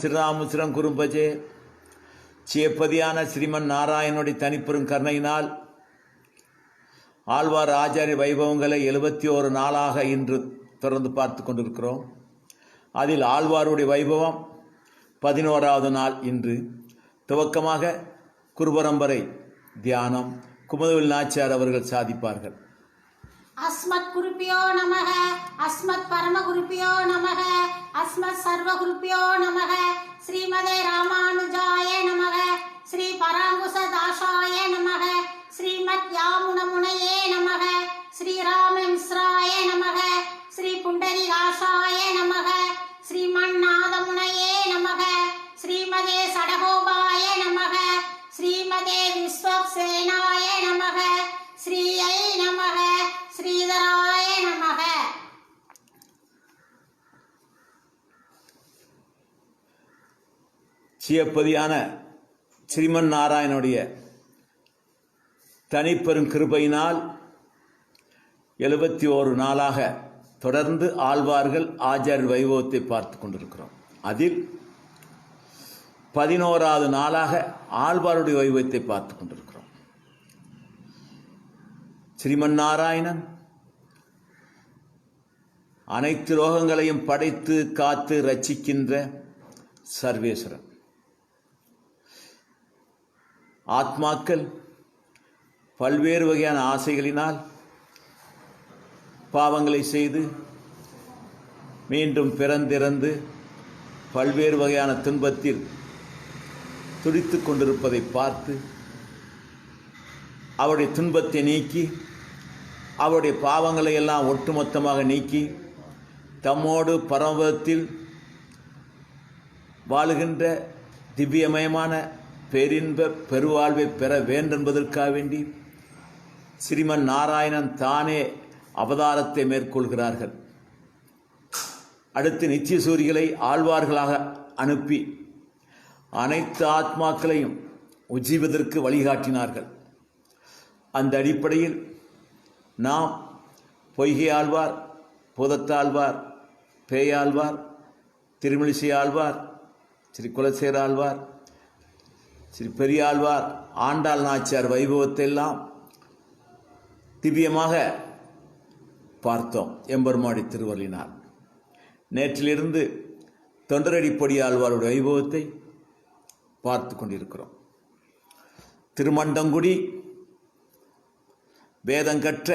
ஸ்ரீராமசுரம் குறும்பஜே சேப்பதியான ஸ்ரீமன் நாராயணனுடைய தனிப்பெரும் கருணையினால் ஆழ்வார் ஆச்சாரிய வைபவங்களை 71 நாளாக இன்று தொடர்ந்து பார்த்து கொண்டிருக்கிறோம். அதில் ஆழ்வாருடைய வைபவம் 11வது நாள் இன்று. துவக்கமாக குருபரம்பரை தியானம் குமுதவேல் நாச்சியார் அவர்கள் சாதிப்பார்கள். அஸ்மத் குருப்பியோ நமக, அஸ்மத் பரம குருப்பியோ நமக, அஸ்மத் சர்வ குருப்பியோ நமக, ஸ்ரீமதே ராமானுஜாய நமக, ஸ்ரீ பராங்குச தாசாய நமக, ஸ்ரீமத் யாமுனமுனையே நமக, ஸ்ரீராம மிஸ்ராய நமக, ஸ்ரீ புண்டரிகாசாய நமக, ஸ்ரீமன்னாதமுனையே நமக, ஸ்ரீமதே சடகோபாய நமக, ஸ்ரீமதே விஸ்வக்சேனாய நமக, ஸ்ரீயை நமக, ஸ்ரீதராய நமக. சிவப்பதியான ஸ்ரீமன் நாராயணனுடைய தனிப்பெரும் கிருபையினால் 71 நாளாக தொடர்ந்து ஆழ்வார்கள் ஆச்சாரிய வைபவத்தை பார்த்து கொண்டிருக்கிறோம். அதில் 11வது நாளாக ஆழ்வாருடைய வைபவத்தை பார்த்து கொண்டிருக்கிறோம். ஸ்ரீமன் நாராயணன் அனைத்து லோகங்களையும் படைத்து காத்து ரட்சிக்கின்ற சர்வேஸ்வரன். ஆத்மாக்கள் பல்வேறு வகையான ஆசைகளினால் பாவங்களை செய்து மீண்டும் பிறந்திறந்து பல்வேறு வகையான துன்பத்தில் துடித்து கொண்டிருப்பதை பார்த்து அவருடைய துன்பத்தை நீக்கி அவருடைய பாவங்களை எல்லாம் ஒட்டுமொத்தமாக நீக்கி தம்மோடு பரமபதத்தில் வாழுகின்ற திவ்யமயமான பேரின்ப பெருவாழ்வை பெற வேண்டென்பதற்காக வேண்டி ஸ்ரீமன் நாராயணன் தானே அவதாரத்தை மேற்கொள்கிறார்கள். அடுத்து நித்தியசூரிகளை ஆழ்வார்களாக அனுப்பி அனைத்து ஆத்மாக்களையும் உஜ்ஜீவதற்கு வழிகாட்டினார்கள். அந்த அடிப்படையில் நாம் பொய்கை ஆழ்வார், பூதத்தாழ்வார், பேயாழ்வார், திருமிழிசை ஆழ்வார், ஸ்ரீ குலசேர ஆழ்வார், ஸ்ரீ பெரியாழ்வார், ஆண்டாள் நாச்சியார் வைபவத்தை எல்லாம் திவ்யமாக பார்த்தோம் எம்பெருமாடி திருவருளினால். நேற்றிலிருந்து தொண்டரடிப்பொடி ஆழ்வாருடைய வைபவத்தை பார்த்து கொண்டிருக்கிறோம். திருமண்டங்குடி வேதங்கற்ற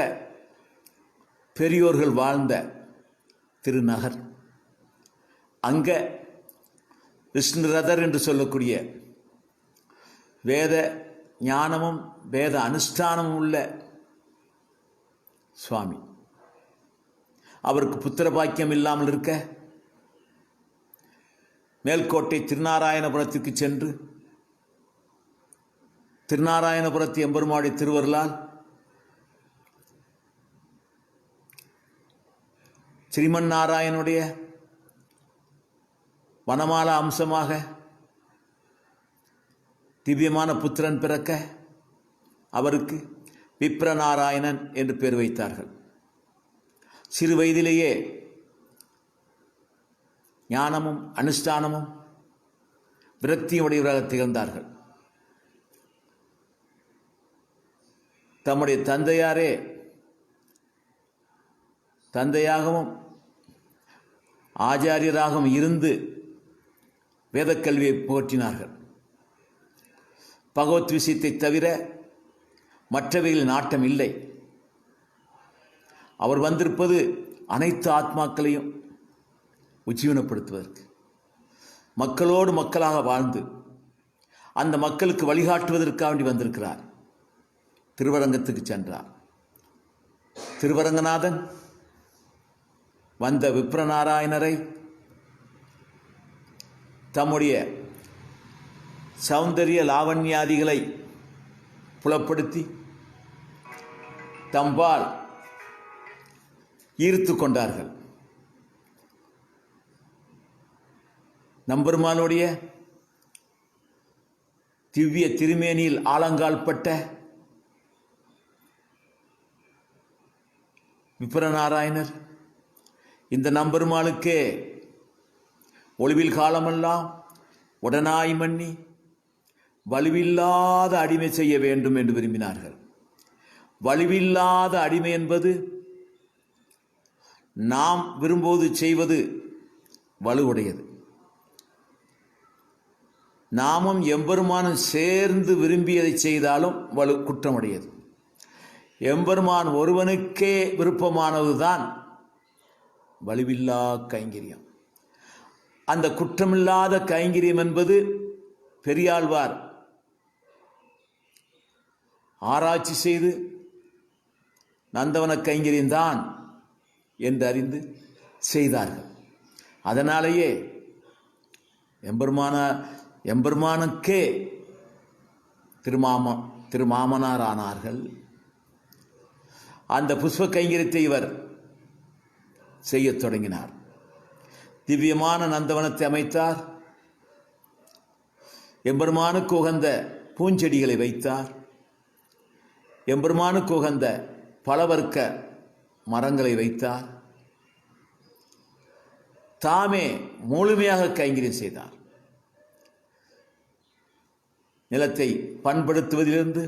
பெரியோர்கள் வாழ்ந்த திருநகர். அங்கே விஷ்ணுரதர் என்று சொல்லக்கூடிய வேத ஞானமும் வேத அனுஷ்டானமும் உள்ள சுவாமி. அவருக்கு புத்திர பாக்கியம் இல்லாமல் இருக்க மேல்கோட்டை திருநாராயணபுரத்திற்கு சென்று திருநாராயணபுரத்து எம்பெருமாடி திருவருளால் ஸ்ரீமன் நாராயணனுடைய வனமாலா அம்சமாக திவ்யமான புத்திரன் பிறக்க அவருக்கு விப்ரநாராயணன் என்று பெயர் வைத்தார்கள். சிறு வயதிலேயே ஞானமும் அனுஷ்டானமும் விரக்தியுடையவராக திகழ்ந்தார்கள். தம்முடைய தந்தையாரே தந்தையாகவும் ஆச்சாரியராகவும் இருந்து வேதக்கல்வியை போற்றினார்கள். பகவத் விஷயத்தை தவிர மற்றவைகளில் நாட்டம் இல்லை. அவர் வந்திருப்பது அனைத்து ஆத்மாக்களையும் உஜ்ஜீவனப்படுத்துவதற்கு, மக்களோடு மக்களாக வாழ்ந்து அந்த மக்களுக்கு வழிகாட்டுவதற்காக வேண்டி வந்திருக்கிறார். திருவரங்கத்துக்கு சென்றார். திருவரங்கநாதன் வந்த விப்ரநாராயணரை தம்முடைய சௌந்தரிய லாவண்யாதிகளை புலப்படுத்தி தம்பால் ஈர்த்து கொண்டார்கள். நம்பெருமானுடைய திவ்ய திருமேனியில் ஆலங்கால் பட்ட விப்ரநாராயணர் இந்த நம்பெருமாளுக்கே ஒளிவில் காலமெல்லாம் உடனாய் மன்னி வலுவில்லாத அடிமை செய்ய வேண்டும் என்று விரும்பினார்கள். வலுவில்லாத அடிமை என்பது நாம் விரும்புவது செய்வது வலுவுடையது. நாமும் எம்பெருமானும் சேர்ந்து விரும்பியதை செய்தாலும் வலு குற்றமுடையது. எம்பெருமான் ஒருவனுக்கே விருப்பமானதுதான் வலுவில்லா கைங்கரியம். அந்த குற்றமில்லாத கைங்கரியம் என்பது பெரியாழ்வார் ஆராய்ச்சி செய்து நந்தவன கைங்கரியம்தான் என்று அறிந்து செய்தார்கள். அதனாலேயே எம்பெருமானுக்கே திருமாமனார் ஆனார்கள். அந்த புஷ்ப கைங்கரியத்தை இவர் செய்யத் தொடங்கினார். திவ்யமான நந்தவனத்தை அமைத்தார். எம்பெருமானுக்கு உகந்த பூஞ்செடிகளை வைத்தார். எம்பெருமானுக்கு உகந்த பலவர்க்க மரங்களை வைத்தார். தாமே முழுமையாக கைங்கரியம் செய்தார். நிலத்தை பண்படுத்துவதிலிருந்து,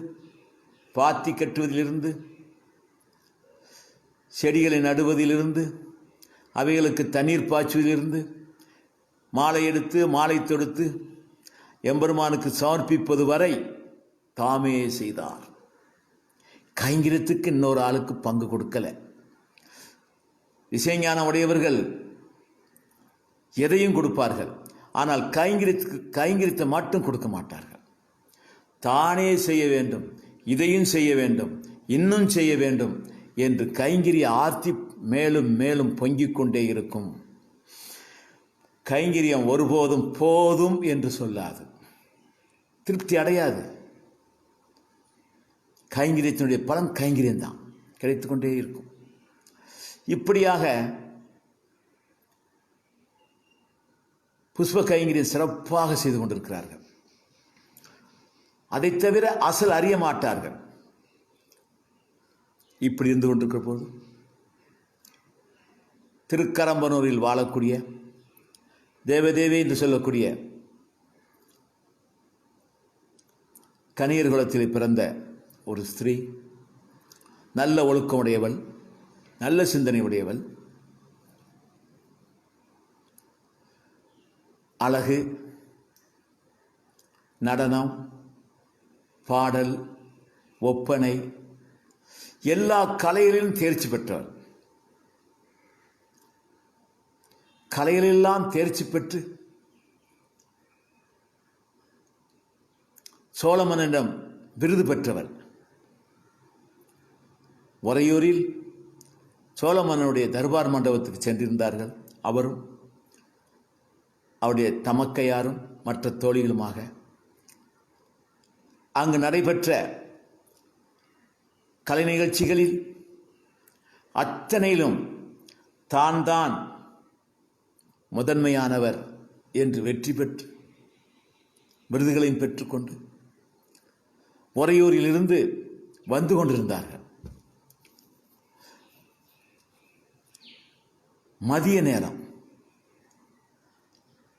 பாத்தி கட்டுவதிலிருந்து, செடிகளை நடுவதிலிருந்து, அவைகளுக்கு தண்ணீர் பாய்ச்சுவதிலிருந்து, மாலை எடுத்து மாலை தொடுத்து எம்பெருமானுக்கு சமர்ப்பிப்பது வரை தாமே செய்தார். கைங்கரியத்துக்கு இன்னொரு ஆளுக்கு பங்கு கொடுக்கல. விஷயஞானம் உடையவர்கள் எதையும் கொடுப்பார்கள், ஆனால் கைங்கரியத்தை மட்டும் கொடுக்க மாட்டார்கள். தானே செய்ய வேண்டும், இதையும் செய்ய வேண்டும், இன்னும் செய்ய வேண்டும் என்று கைங்கரிய ஆர்த்தி மேலும் மேலும் பொங்கிக் கொண்டே இருக்கும். கைங்கரியம் ஒருபோதும் போதும் என்று சொல்லாது, திருப்தி அடையாது. கைங்கரியத்தினுடைய பலன் கைங்கரியம்தான், கிடைத்துக்கொண்டே இருக்கும். இப்படியாக புஷ்ப கைங்கரியம் சிறப்பாக செய்து கொண்டிருக்கிறார்கள். அதை தவிர அசல் அறிய மாட்டார்கள். இப்படி இருந்து கொண்டிருக்கிற போது திருக்கரம்பனூரில் வாழக்கூடிய தேவதேவி என்று சொல்லக்கூடிய கணியர் குலத்தில் பிறந்த ஒரு ஸ்திரீ, நல்ல ஒழுக்கமுடையவள், நல்ல சிந்தனை உடையவள், அழகு, நடனம், பாடல், ஒப்பனை, எல்லா கலைகளிலும் தேர்ச்சி பெற்றவர். கலைகளெல்லாம் தேர்ச்சி பெற்று சோழமனிடம் விருது பெற்றவர். உறையூரில் சோழமன்னனுடைய தர்பார் மண்டபத்துக்கு சென்றிருந்தார்கள். அவரும் அவருடைய தமக்கையாரும் மற்ற தோழிகளுமாக அங்கு நடைபெற்ற கலை நிகழ்ச்சிகளில் அத்தனையிலும் தான் முதன்மையானவர் என்று வெற்றி பெற்று விருதுகளையும் பெற்றுக்கொண்டு உறையூரிலிருந்து வந்து கொண்டிருந்தார்கள். மதிய நேரம்,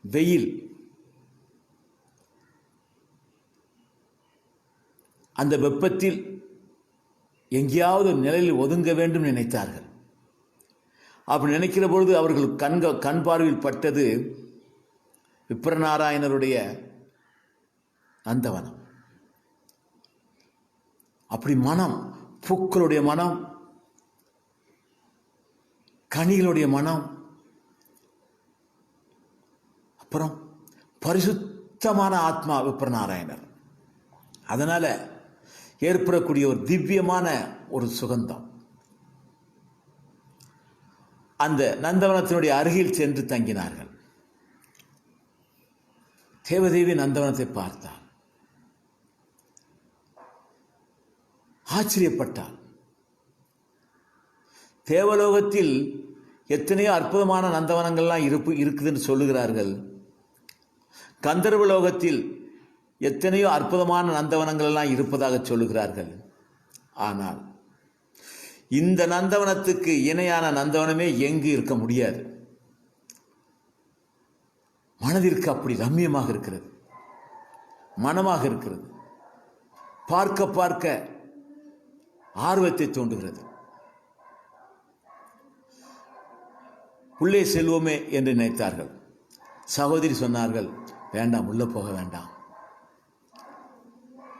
வெயில். அந்த வெப்பத்தில் எங்கேயாவது நிலையில் ஒதுங்க வேண்டும் நினைத்தார்கள். அப்படி நினைக்கிற பொழுது அவர்கள் கண் பார்வையில் பட்டது விப்ரநாராயணருடைய நந்தவனம். அப்படி மனம், பூக்களுடைய மனம், கனிகளுடைய மனம், அப்புறம் பரிசுத்தமான ஆத்மா விப்ரநாராயணர். அதனால ஏற்படக்கூடிய ஒரு திவ்யமான ஒரு சுகந்தம். அந்த நந்தவனத்தினுடைய அருகில் சென்று தங்கினார்கள். தேவதேவி நந்தவனத்தை பார்த்தார், ஆச்சரியப்பட்டார். தேவலோகத்தில் எத்தனையோ அற்புதமான நந்தவனங்கள்லாம் இருக்குதுன்னு சொல்லுகிறார்கள். கந்தர்வலோகத்தில் எத்தனையோ அற்புதமான நந்தவனங்கள் எல்லாம் இருப்பதாக சொல்லுகிறார்கள். ஆனால் இந்த நந்தவனத்துக்கு இணையான நந்தவனமே எங்கு இருக்க முடியாது. மனதிற்கு அப்படி ரம்மியமாக இருக்கிறது, மனமாக இருக்கிறது, பார்க்க பார்க்க ஆர்வத்தை தூண்டுகிறது. உள்ளே செல்வோமே என்று நினைத்தார்கள். சகோதரி சொன்னார்கள், வேண்டாம், உள்ள போக வேண்டாம்.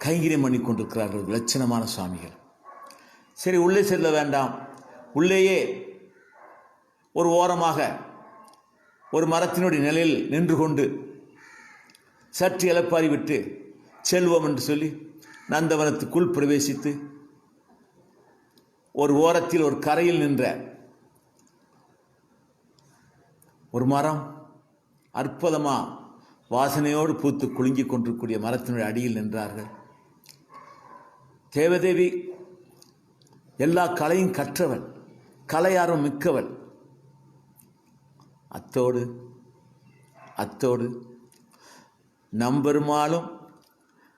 கைங்கரியம் பண்ணி கொண்டிருக்கிறார்கள் லட்சணமான சுவாமிகள். சரி, உள்ளே செல்ல வேண்டாம், உள்ளேயே ஒரு ஓரமாக ஒரு மரத்தினுடைய நிலையில் நின்று கொண்டு சற்று இளப்பாரி விட்டு செல்வோம் என்று சொல்லி நந்தவனத்துக்குள் பிரவேசித்து ஒரு ஓரத்தில் ஒரு கரையில் நின்ற ஒரு மரம், அற்புதமா வாசனையோடு பூத்து குலுங்கிக் கொண்டிருக்கூடிய மரத்தினுடைய அடியில் நின்றார்கள். தேவதேவி எல்லா கலையும் கற்றவள், கலையார்வம் மிக்கவள். அத்தோடு நம்பெருமாளும்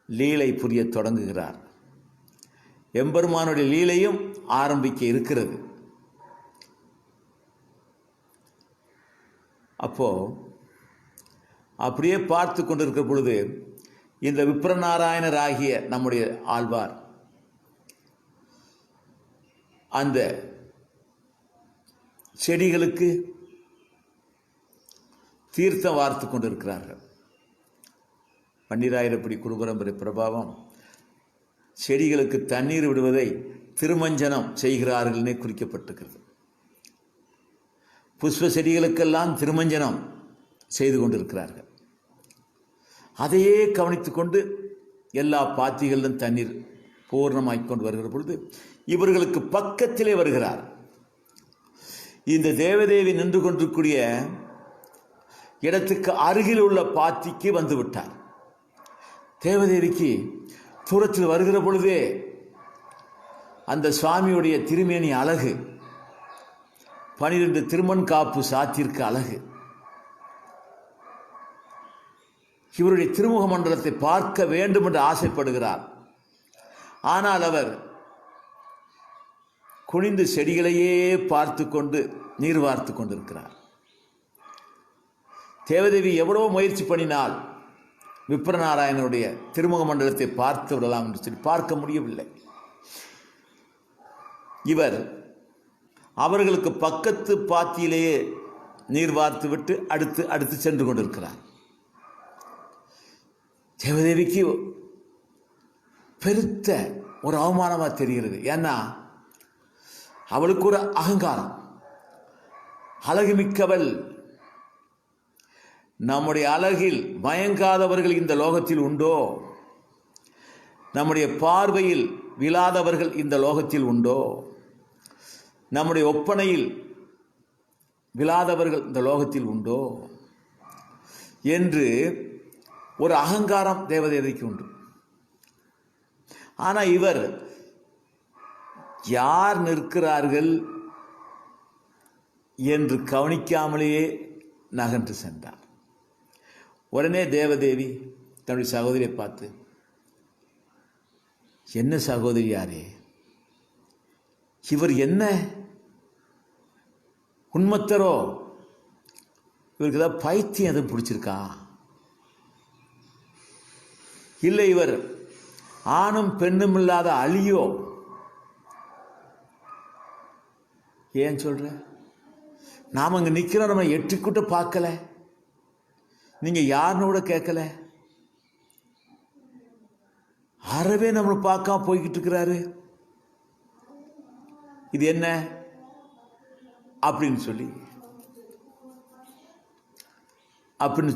லீலை புரிய தொடங்குகிறார். எம்பெருமானுடைய லீலையும் ஆரம்பிக்க இருக்கிறது. அப்போ அப்படியே பார்த்து கொண்டிருக்கிற பொழுது இந்த விப்ரநாராயணர் ஆகிய நம்முடைய ஆழ்வார் அந்த செடிகளுக்கு தீர்த்தம் வார்த்து கொண்டிருக்கிறார்கள். பன்னிராயிரப்படி குருபரம்பரை பிரபாவம் செடிகளுக்கு தண்ணீர் விடுவதை திருமஞ்சனம் செய்கிறார்கள்னே குறிக்கப்பட்டிருக்கிறது. புஷ்ப செடிகளுக்கெல்லாம் திருமஞ்சனம் செய்து கொண்டிருக்கிறார்கள். அதையே கவனித்துக் கொண்டு எல்லா பாத்திகளிலும் தண்ணீர் பூர்ணமாக்கிக் கொண்டு வருகிற பொழுது இவர்களுக்கு பக்கத்திலே வருகிறார். இந்த தேவதேவி நின்று கொண்டிருக்கூடிய இடத்துக்கு அருகில் உள்ள பாத்திக்கு வந்து விட்டார். தேவதேவிக்கு தூரத்தில் வருகிற பொழுதே அந்த சுவாமியுடைய திருமேனி அழகு, 12 திருமண் காப்பு சாத்திற்கு அழகு, இவருடைய திருமுக மண்டலத்தை பார்க்க வேண்டும் என்று ஆசைப்படுகிறார். ஆனால் அவர் குனிந்து செடிகளையே பார்த்து கொண்டு நீர் வார்த்து கொண்டிருக்கிறார். தேவதேவி எவ்வளவோ முயற்சி பண்ணினால் விப்ரநாராயணனுடைய திருமுக மண்டலத்தை பார்த்து விடலாம் என்று சொல்லி பார்க்க முடியவில்லை. இவர் அவர்களுக்கு பக்கத்து பாத்தியிலேயே நீர் வார்த்து விட்டு அடுத்து சென்று கொண்டிருக்கிறார். தேவதேவிக்கு பெருத்த ஒரு அவமானமாக தெரிகிறது. ஏன்னா அவளுக்கு ஒரு அகங்காரம், அழகுமிக்கவள். நம்முடைய அழகில் மயங்காதவர்கள் இந்த லோகத்தில் உண்டோ? நம்முடைய பார்வையில் விழாதவர்கள் இந்த லோகத்தில் உண்டோ? நம்முடைய ஒப்பனையில் விழாதவர்கள் இந்த லோகத்தில் உண்டோ என்று ஒரு அகங்காரம் தேவதேவிக்கு உண்டு. ஆனால் இவர் யார் நிற்கிறார்கள் என்று கவனிக்காமலேயே நகன்று சென்றார். உடனே தேவதேவி தன்னுடைய சகோதரியை பார்த்து, என்ன சகோதரியாரே, இவர் என்ன உண்மத்தரோ? இவருக்கு ஏதாவது பைத்தியம் எதுவும் பிடிச்சிருக்கா? இல்லை இவர் ஆணும் பெண்ணும் இல்லாத அழியோ? ஏன் சொல்ற? நாம் அங்கே நிற்கிறோம், நம்ம எட்டிக்கூட்ட பார்க்கல, நீங்கள் யாருன்னு கூட கேட்கல, அறவே நம்மளை பார்க்காம போய்கிட்டு இருக்கிறாரு. இது என்ன அப்படின்னு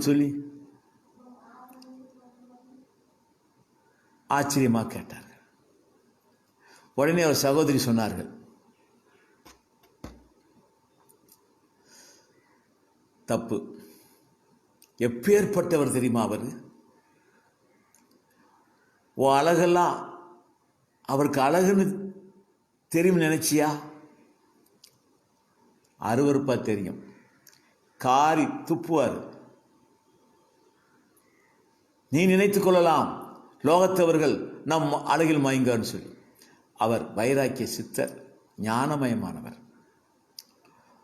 சொல்லி ஆச்சரியமாக கேட்டார்கள். உடனே அவர் சகோதரி சொன்னார்கள், தப்பு. எப்பேற்பட்டவர் தெரியுமா அவர்? ஓ அழகெல்லாம் அவருக்கு அழகுன்னு தெரியும் நினைச்சியா? அருவருப்பா தெரியும். காரி துப்புவார். நீ நினைத்துக் கொள்ளலாம் லோகத்தவர்கள் நம் அழகில் மயங்கன்னு சொல்லி. அவர் வைராக்கிய சித்தர், ஞானமயமானவர்.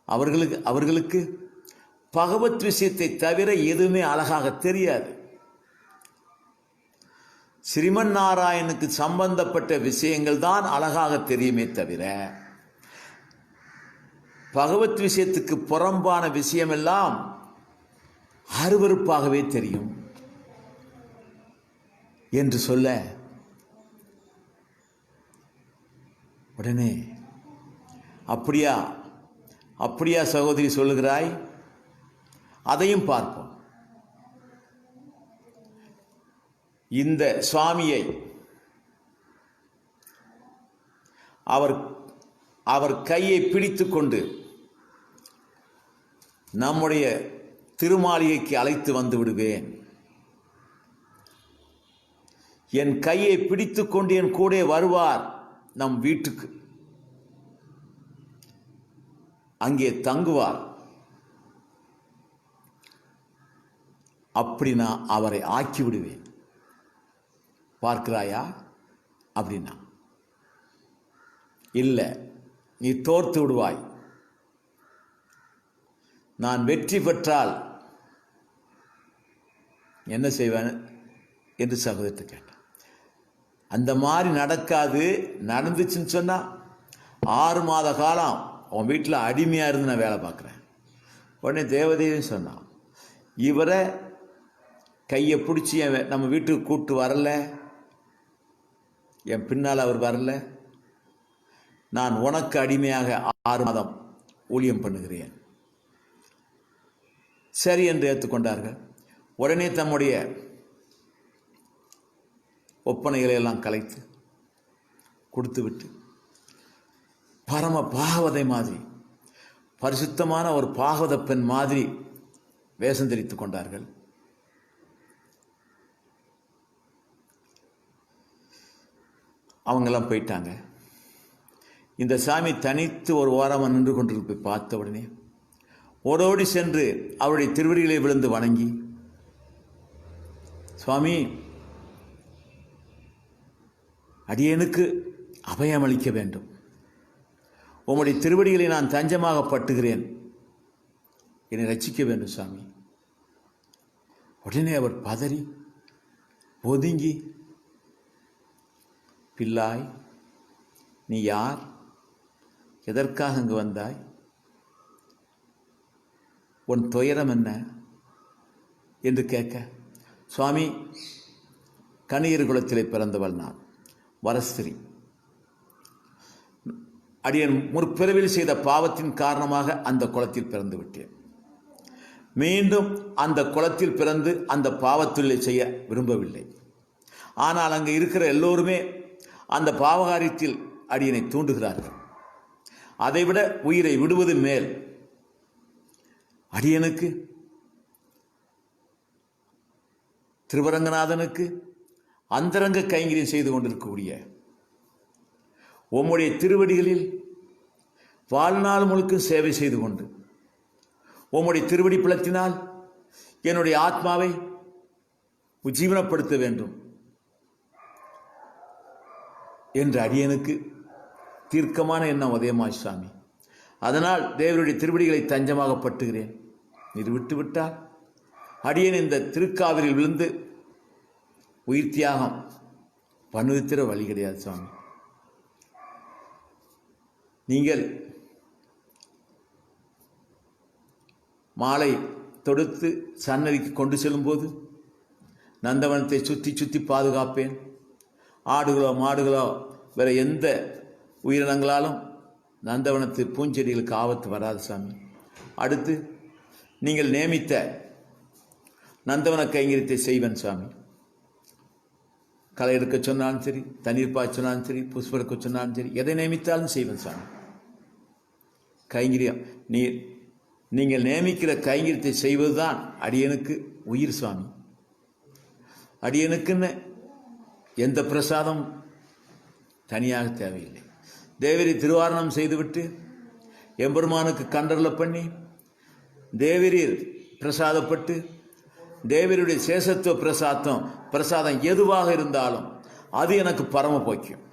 அவர்களுக்கு பகவத் விஷயத்தை தவிர எதுவுமே அழகாக தெரியாது. ஸ்ரீமன் நாராயணுக்கு சம்பந்தப்பட்ட விஷயங்கள் தான் அழகாக தெரியுமே தவிர பகவத் விஷயத்துக்கு புறம்பான விஷயமெல்லாம் அருவருப்பாகவே தெரியும் என்று சொல்ல உடனே அப்படியா அப்படியா சகோதரி சொல்லுகிறாய், அதையும் பார்ப்போம். இந்த சுவாமியை அவர் கையை பிடித்து கொண்டு நம்முடைய திருமாளிகைக்கு அழைத்து வந்து விடுவேன். என் கையை பிடித்து கொண்டு என் கூட வருவார் நம் வீட்டுக்கு, அங்கே தங்குவார். அப்படி நான் அவரை ஆக்கி விடுவேன். பார்க்கிறாயா அப்படின்னா, இல்லை நீ தோர்த்து விடுவாய், நான் வெற்றி பெற்றால் என்ன செய்வேன் என்று சகோதரத்தை கேட்டான். அந்த மாதிரி நடக்காது, நடந்துச்சுன்னு சொன்னால் 6 மாத காலம் அவன் வீட்டில் அடிமையாக இருந்து நான் வேலை பார்க்குறேன். உடனே தேவதேவி சொன்னான், இவரை கையை பிடிச்சி நம்ம வீட்டுக்கு கூப்பிட்டு வரல, என் பின்னால் அவர் வரல, நான் உனக்கு அடிமையாக 6 மாதம் ஊழியம் பண்ணுகிறேன். சரி என்று ஏற்றுக்கொண்டார்கள். உடனே தம்முடைய ஒப்பனைகளை எல்லாம் கலைத்து கொடுத்துவிட்டு பரம பாகவதை மாதிரி, பரிசுத்தமான ஒரு பாகவத பெண் மாதிரி வேஷம் தரித்துக் கொண்டார்கள். அவங்கெல்லாம் போயிட்டாங்க. இந்த சாமி தனித்து ஒரு ஓரமாக நின்று கொண்டிருப்பை பார்த்த உடனே ஓடோடி சென்று அவருடைய திருவடிகளை விழுந்து வணங்கி, சுவாமி, அடியேனுக்கு அபயம் அளிக்க வேண்டும், உம்முடைய திருவடிகளை நான் தஞ்சமாக பட்டுகிறேன், என்னை ரட்சிக்க வேண்டும் சாமி. உடனே அவர் பதறி ஒதுங்கி, பிள்ளாய், நீ யார், எதற்காக அங்கு வந்தாய், உன் துயரம் என்ன என்று கேட்க, சுவாமி, கணியர் குலத்திலே பிறந்தவள் நான், வரஸ்திரி. அடியன் முற்பிறவில் செய்த பாவத்தின் காரணமாக அந்த குலத்தில் பிறந்து விட்டேன். மீண்டும் அந்த குலத்தில் பிறந்து அந்த பாவத்தொழிலை செய்ய விரும்பவில்லை. ஆனால் அங்கே இருக்கிற எல்லோருமே அந்த பாவகாரியத்தில் அடியனை தூண்டுகிறார்கள். அதைவிட உயிரை விடுவது மேல் அடியனுக்கு திருவரங்கநாதனுக்கு அந்தரங்க கைங்கரியம் செய்து கொண்டிருக்கக்கூடிய உம்முடைய திருவடிகளில் வாழ்நாள் முழுக்க சேவை செய்து கொண்டு உம்முடைய திருவடி பிளத்தினால் என்னுடைய ஆத்மாவை உஜ்ஜீவனப்படுத்த வேண்டும் என்று அடியனுக்கு தீர்க்கமான எண்ணம் உதயமாய் சாமி. அதனால் தேவருடைய திருவடிகளை தஞ்சமாக பட்டுகிறேன். நீர் விட்டுவிட்டால் அடியன் இந்த திருக்காவிரில் விழுந்து உயிர் தியாகம் பண்ணுவித்திர வழி கிடையாது சுவாமி. நீங்கள் மாலை தொடுத்து சன்னதிக்கு கொண்டு செல்லும்போது நந்தவனத்தை சுற்றி சுற்றி பாதுகாப்பேன். ஆடுகளோ மாடுகளோ வேறு எந்த உயிரினங்களாலும் நந்தவனத்து பூஞ்செடிகளுக்கு ஆபத்து வராது சாமி. அடுத்து நீங்கள் நியமித்த நந்தவன கைங்கரியத்தை செய்வேன் சாமி. களை எடுக்க சொன்னாலும் சரி, தண்ணீர் பாய்ச்ச சொன்னாலும் சரி, புஷ்பம் எடுக்க சொன்னாலும் சரி, எதை நியமித்தாலும் செய்வேன் சாமி. கைங்கரியம் நீங்கள் நியமிக்கிற கைங்கரியத்தை செய்வதுதான் அடியனுக்கு உயிர் சுவாமி. அடியனுக்குன்னு எந்த பிரசாதம் தனியாக தேவையில்லை. தேவரி திருவாரணம் செய்துவிட்டு எம்பெருமானுக்கு கண்டர்ல பண்ணி தேவரீர் பிரசாதப்பட்டு தேவருடைய சேஷத்துவ பிரசாதம் எதுவாக இருந்தாலும் அது எனக்கு பரம போக்கியம்.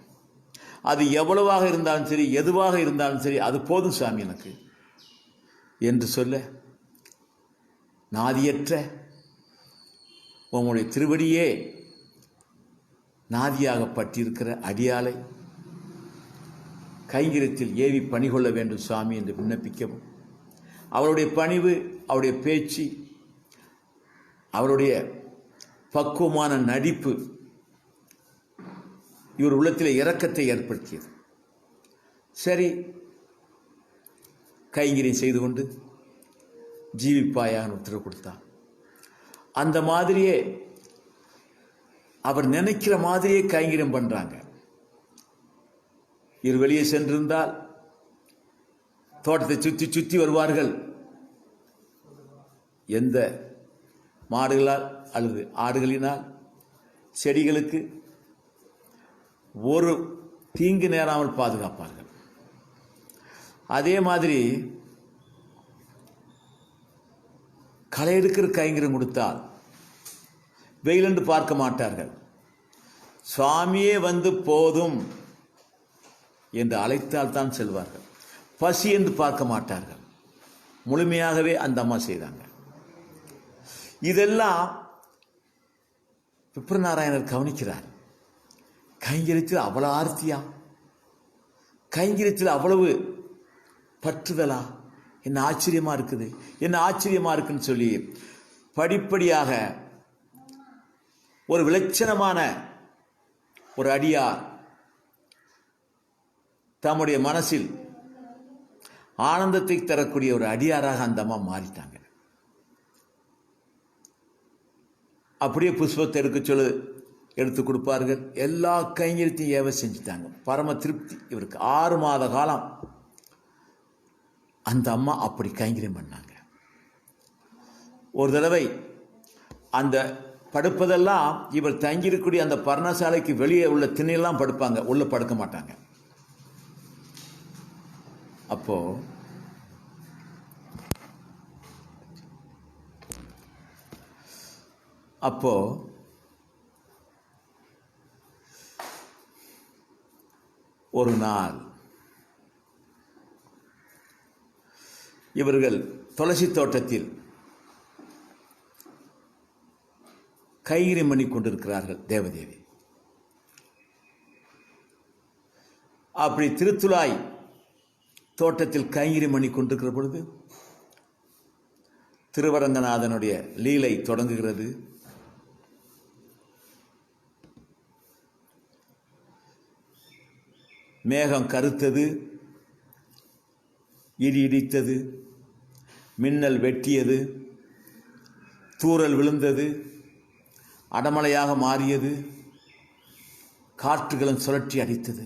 அது எவ்வளவாக இருந்தாலும் சரி, எதுவாக இருந்தாலும் சரி, அது போதும் சாமி எனக்கு என்று சொல்ல நாதியற்ற உம்முடைய திருவடியே நாதியாகப்பட்டிருக்கிற அடியாளை கைங்கரியத்தில் ஏவி பணிகொள்ள வேண்டும் சுவாமி என்று விண்ணப்பிக்கவும், அவருடைய பணிவு, அவருடைய பேச்சு, அவருடைய பக்குவமான நடிப்பு இவர் உள்ளத்தில் இரக்கத்தை ஏற்படுத்தியது. சரி, கைங்கரியம் செய்து கொண்டு ஜீவிப்பாயாக உத்தரவு கொடுத்தார். அந்த மாதிரியே அவர் நினைக்கிற மாதிரியே கைங்கரியம் பண்றாங்க. இவர் வெளியே சென்றிருந்தால் தோட்டத்தை சுற்றி சுற்றி வருவார்கள். எந்த மாடுகளால் அல்லது ஆடுகளினால் செடிகளுக்கு ஒரு தீங்கு நேராமல் பாதுகாப்பார்கள். அதே மாதிரி களை எடுக்கிற கைங்கரியம் கொடுத்தால் வெயிலென்று பார்க்க மாட்டார்கள். சுவாமியே வந்து போதும் என்று அழைத்தால் தான் செல்வார்கள். பசி என்று பார்க்க மாட்டார்கள். முழுமையாகவே அந்த அம்மா செய்தாங்க. இதெல்லாம் விப்ரநாராயணர் கவனிக்கிறார். கைங்கரியத்தில் அவ்வளவு ஆர்த்தியா, கைங்கரியத்தில் அவ்வளவு பற்றுதலா, என்ன ஆச்சரியமா இருக்குது, என்ன ஆச்சரியமா இருக்குன்னு சொல்லி படிப்படியாக ஒரு விலட்சணமான ஒரு அடியார் தம்முடைய மனசில் ஆனந்தத்தை தரக்கூடிய ஒரு அடியாராக அந்த அம்மா மாறிட்டாங்க. அப்படியே புஷ்பத்தை எடுத்து கொடுப்பார்கள். எல்லா கைங்கரியத்தையும் ஏவ செஞ்சுட்டாங்க. பரம திருப்தி. இவருக்கு 6 மாத காலம் அந்த அம்மா அப்படி கைங்கரியம் பண்ணாங்க. ஒரு தடவை அந்த படுப்பதெல்லாம் இவர் தங்கியிருக்கக்கூடிய அந்த பர்ணசாலைக்கு வெளியே உள்ள திண்ணையெல்லாம் படுப்பாங்க, உள்ள படுக்க மாட்டாங்க. அப்போ ஒரு நாள் இவர்கள் துளசி தோட்டத்தில் கைங்கரியம் பண்ணி கொண்டிருக்கிறார்கள் தேவதேவி. அப்படி திருத்துழாய் தோட்டத்தில் கைங்கரியம் பண்ணி கொண்டிருக்கிற பொழுது திருவரங்கநாதனுடைய லீலை தொடங்குகிறது. மேகம் கருத்தது, இடி இடித்தது, மின்னல் வெட்டியது, தூறல் விழுந்தது, அடமலையாக மாறியது, காற்றுகளும் சுழற்றி அடித்தது.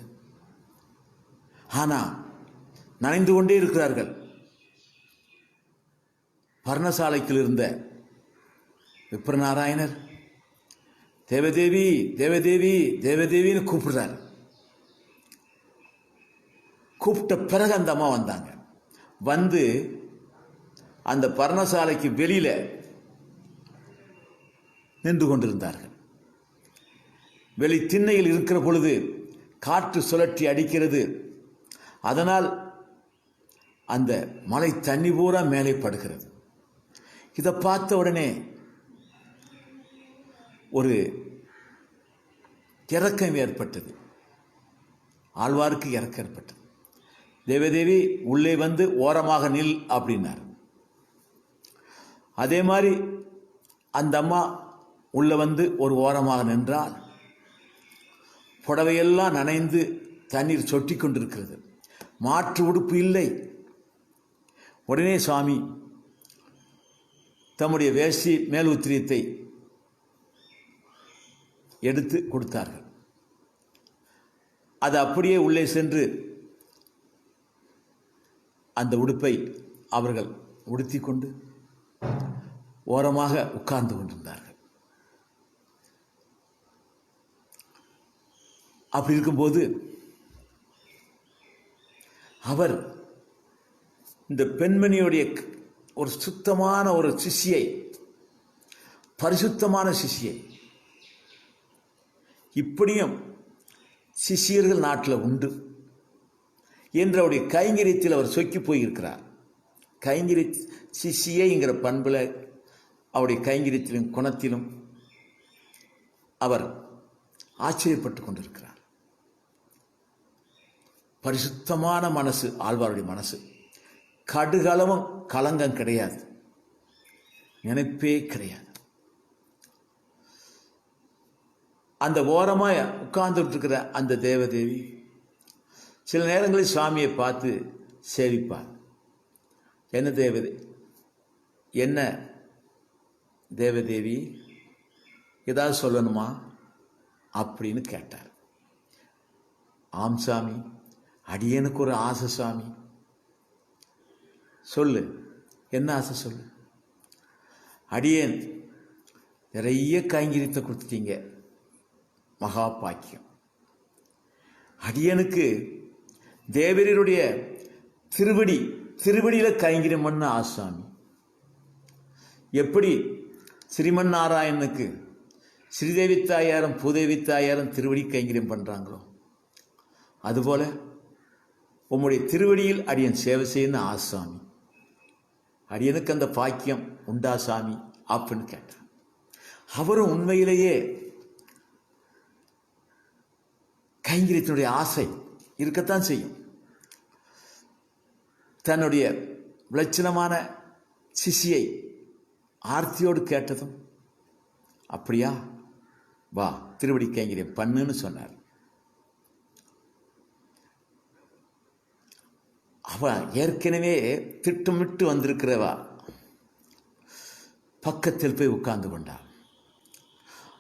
ஆனால் நனைந்து கொண்டே இருக்கிறார்கள். பர்ணசாலைக்குள் இருந்த விப்ரநாராயணர் தேவதேவி தேவதேவி தேவதேவின்னு கூப்பிடுறார். கூப்பிட்ட பிறகு அந்த அம்மா வந்தாங்க. வந்து அந்த பர்ணசாலைக்கு வெளியில நின்று கொண்டிருந்தார்கள். வெளி திண்ணையில் இருக்கிற பொழுது காற்று சுழற்றி அடிக்கிறது. அதனால் அந்த மழை தண்ணி பூரா மேலே படுகிறது. இதை பார்த்த உடனே ஒரு இரக்கம் ஏற்பட்டது. ஆழ்வாருக்கு இரக்கம் ஏற்பட்டது. தேவதேவி உள்ளே வந்து ஓரமாக நில் அப்படின்னார். அதே மாதிரி அந்த அம்மா உள்ள வந்து ஒரு ஓரமாக நின்றால் புடவையெல்லாம் நனைந்து தண்ணீர் சொட்டி கொண்டிருக்கிறது. மாற்று உடுப்பு இல்லை. உடனே சுவாமி தம்முடைய வேஷ்டி மேல் உத்திரியத்தை எடுத்து கொடுத்தார்கள். அது அப்படியே உள்ளே சென்று அந்த உடுப்பை அவர்கள் உடுத்தி கொண்டு ஓரமாக உட்கார்ந்து கொண்டிருந்தார்கள். அப்படி இருக்கும்போது அவர் இந்த பெண்மணியுடைய ஒரு சுத்தமான ஒரு சிஷ்யை, பரிசுத்தமான சிஷ்யை, இப்படியும் சிஷியர்கள் நாட்டில் உண்டு என்ற அவருடைய கைங்கரியத்தில் அவர் சொக்கி போயிருக்கிறார். கைங்கரிய சிஷியைங்கிற பண்பில் அவருடைய கைங்கரியத்திலும் குணத்திலும் அவர் ஆச்சரியப்பட்டு கொண்டிருக்கிறார். பரிசுத்தமான மனசு ஆழ்வாருடைய மனசு. கடுகளவும் கலங்கம் கிடையாது, நினைப்பே கிடையாது. அந்த ஓரமாக உட்கார்ந்துட்டு இருக்கிற அந்த தேவதேவி சில நேரங்களில் சுவாமியை பார்த்து சேவிப்பார். என்ன தேவதேவி ஏதாவது சொல்லணுமா அப்படின்னு கேட்டார். ஆம் சாமி, அடியனுக்கு ஒரு ஆசை சாமி. சொல்லு, என்ன ஆசை சொல்லு. அடியேன் நிறைய கைங்கரியத்தை கொடுத்துட்டீங்க, மகா பாக்கியம். அடியனுக்கு தேவரீருடைய திருவடியில் கைங்கரியம் பண்ண ஆசாமி. எப்படி ஸ்ரீமன் நாராயணனுக்கு ஸ்ரீதேவி தாயாரும் பூதேவி தாயாரும் திருவடி கைங்கரியம் பண்ணுறாங்களோ அதுபோல உம்முடைய திருவடியில் அடியன் சேவை செய்யணும் ஆசாமி. அடியனுக்கு அந்த பாக்கியம் உண்டா சாமி அப்படின்னு கேட்டார். அவரும் உண்மையிலேயே கைங்கரியத்தினுடைய ஆசை இருக்கத்தான் செய்யும். தன்னுடைய விளட்சணமான சிஷியை ஆர்த்தியோடு கேட்டதும், அப்படியா, வா திருவடி கைங்கரியம் பண்ணுன்னு சொன்னார். அவ ஏற்கனவே திட்டமிட்டு வந்திருக்கிறவா பக்கத்தில் போய் உட்கார்ந்து கொண்டாள்.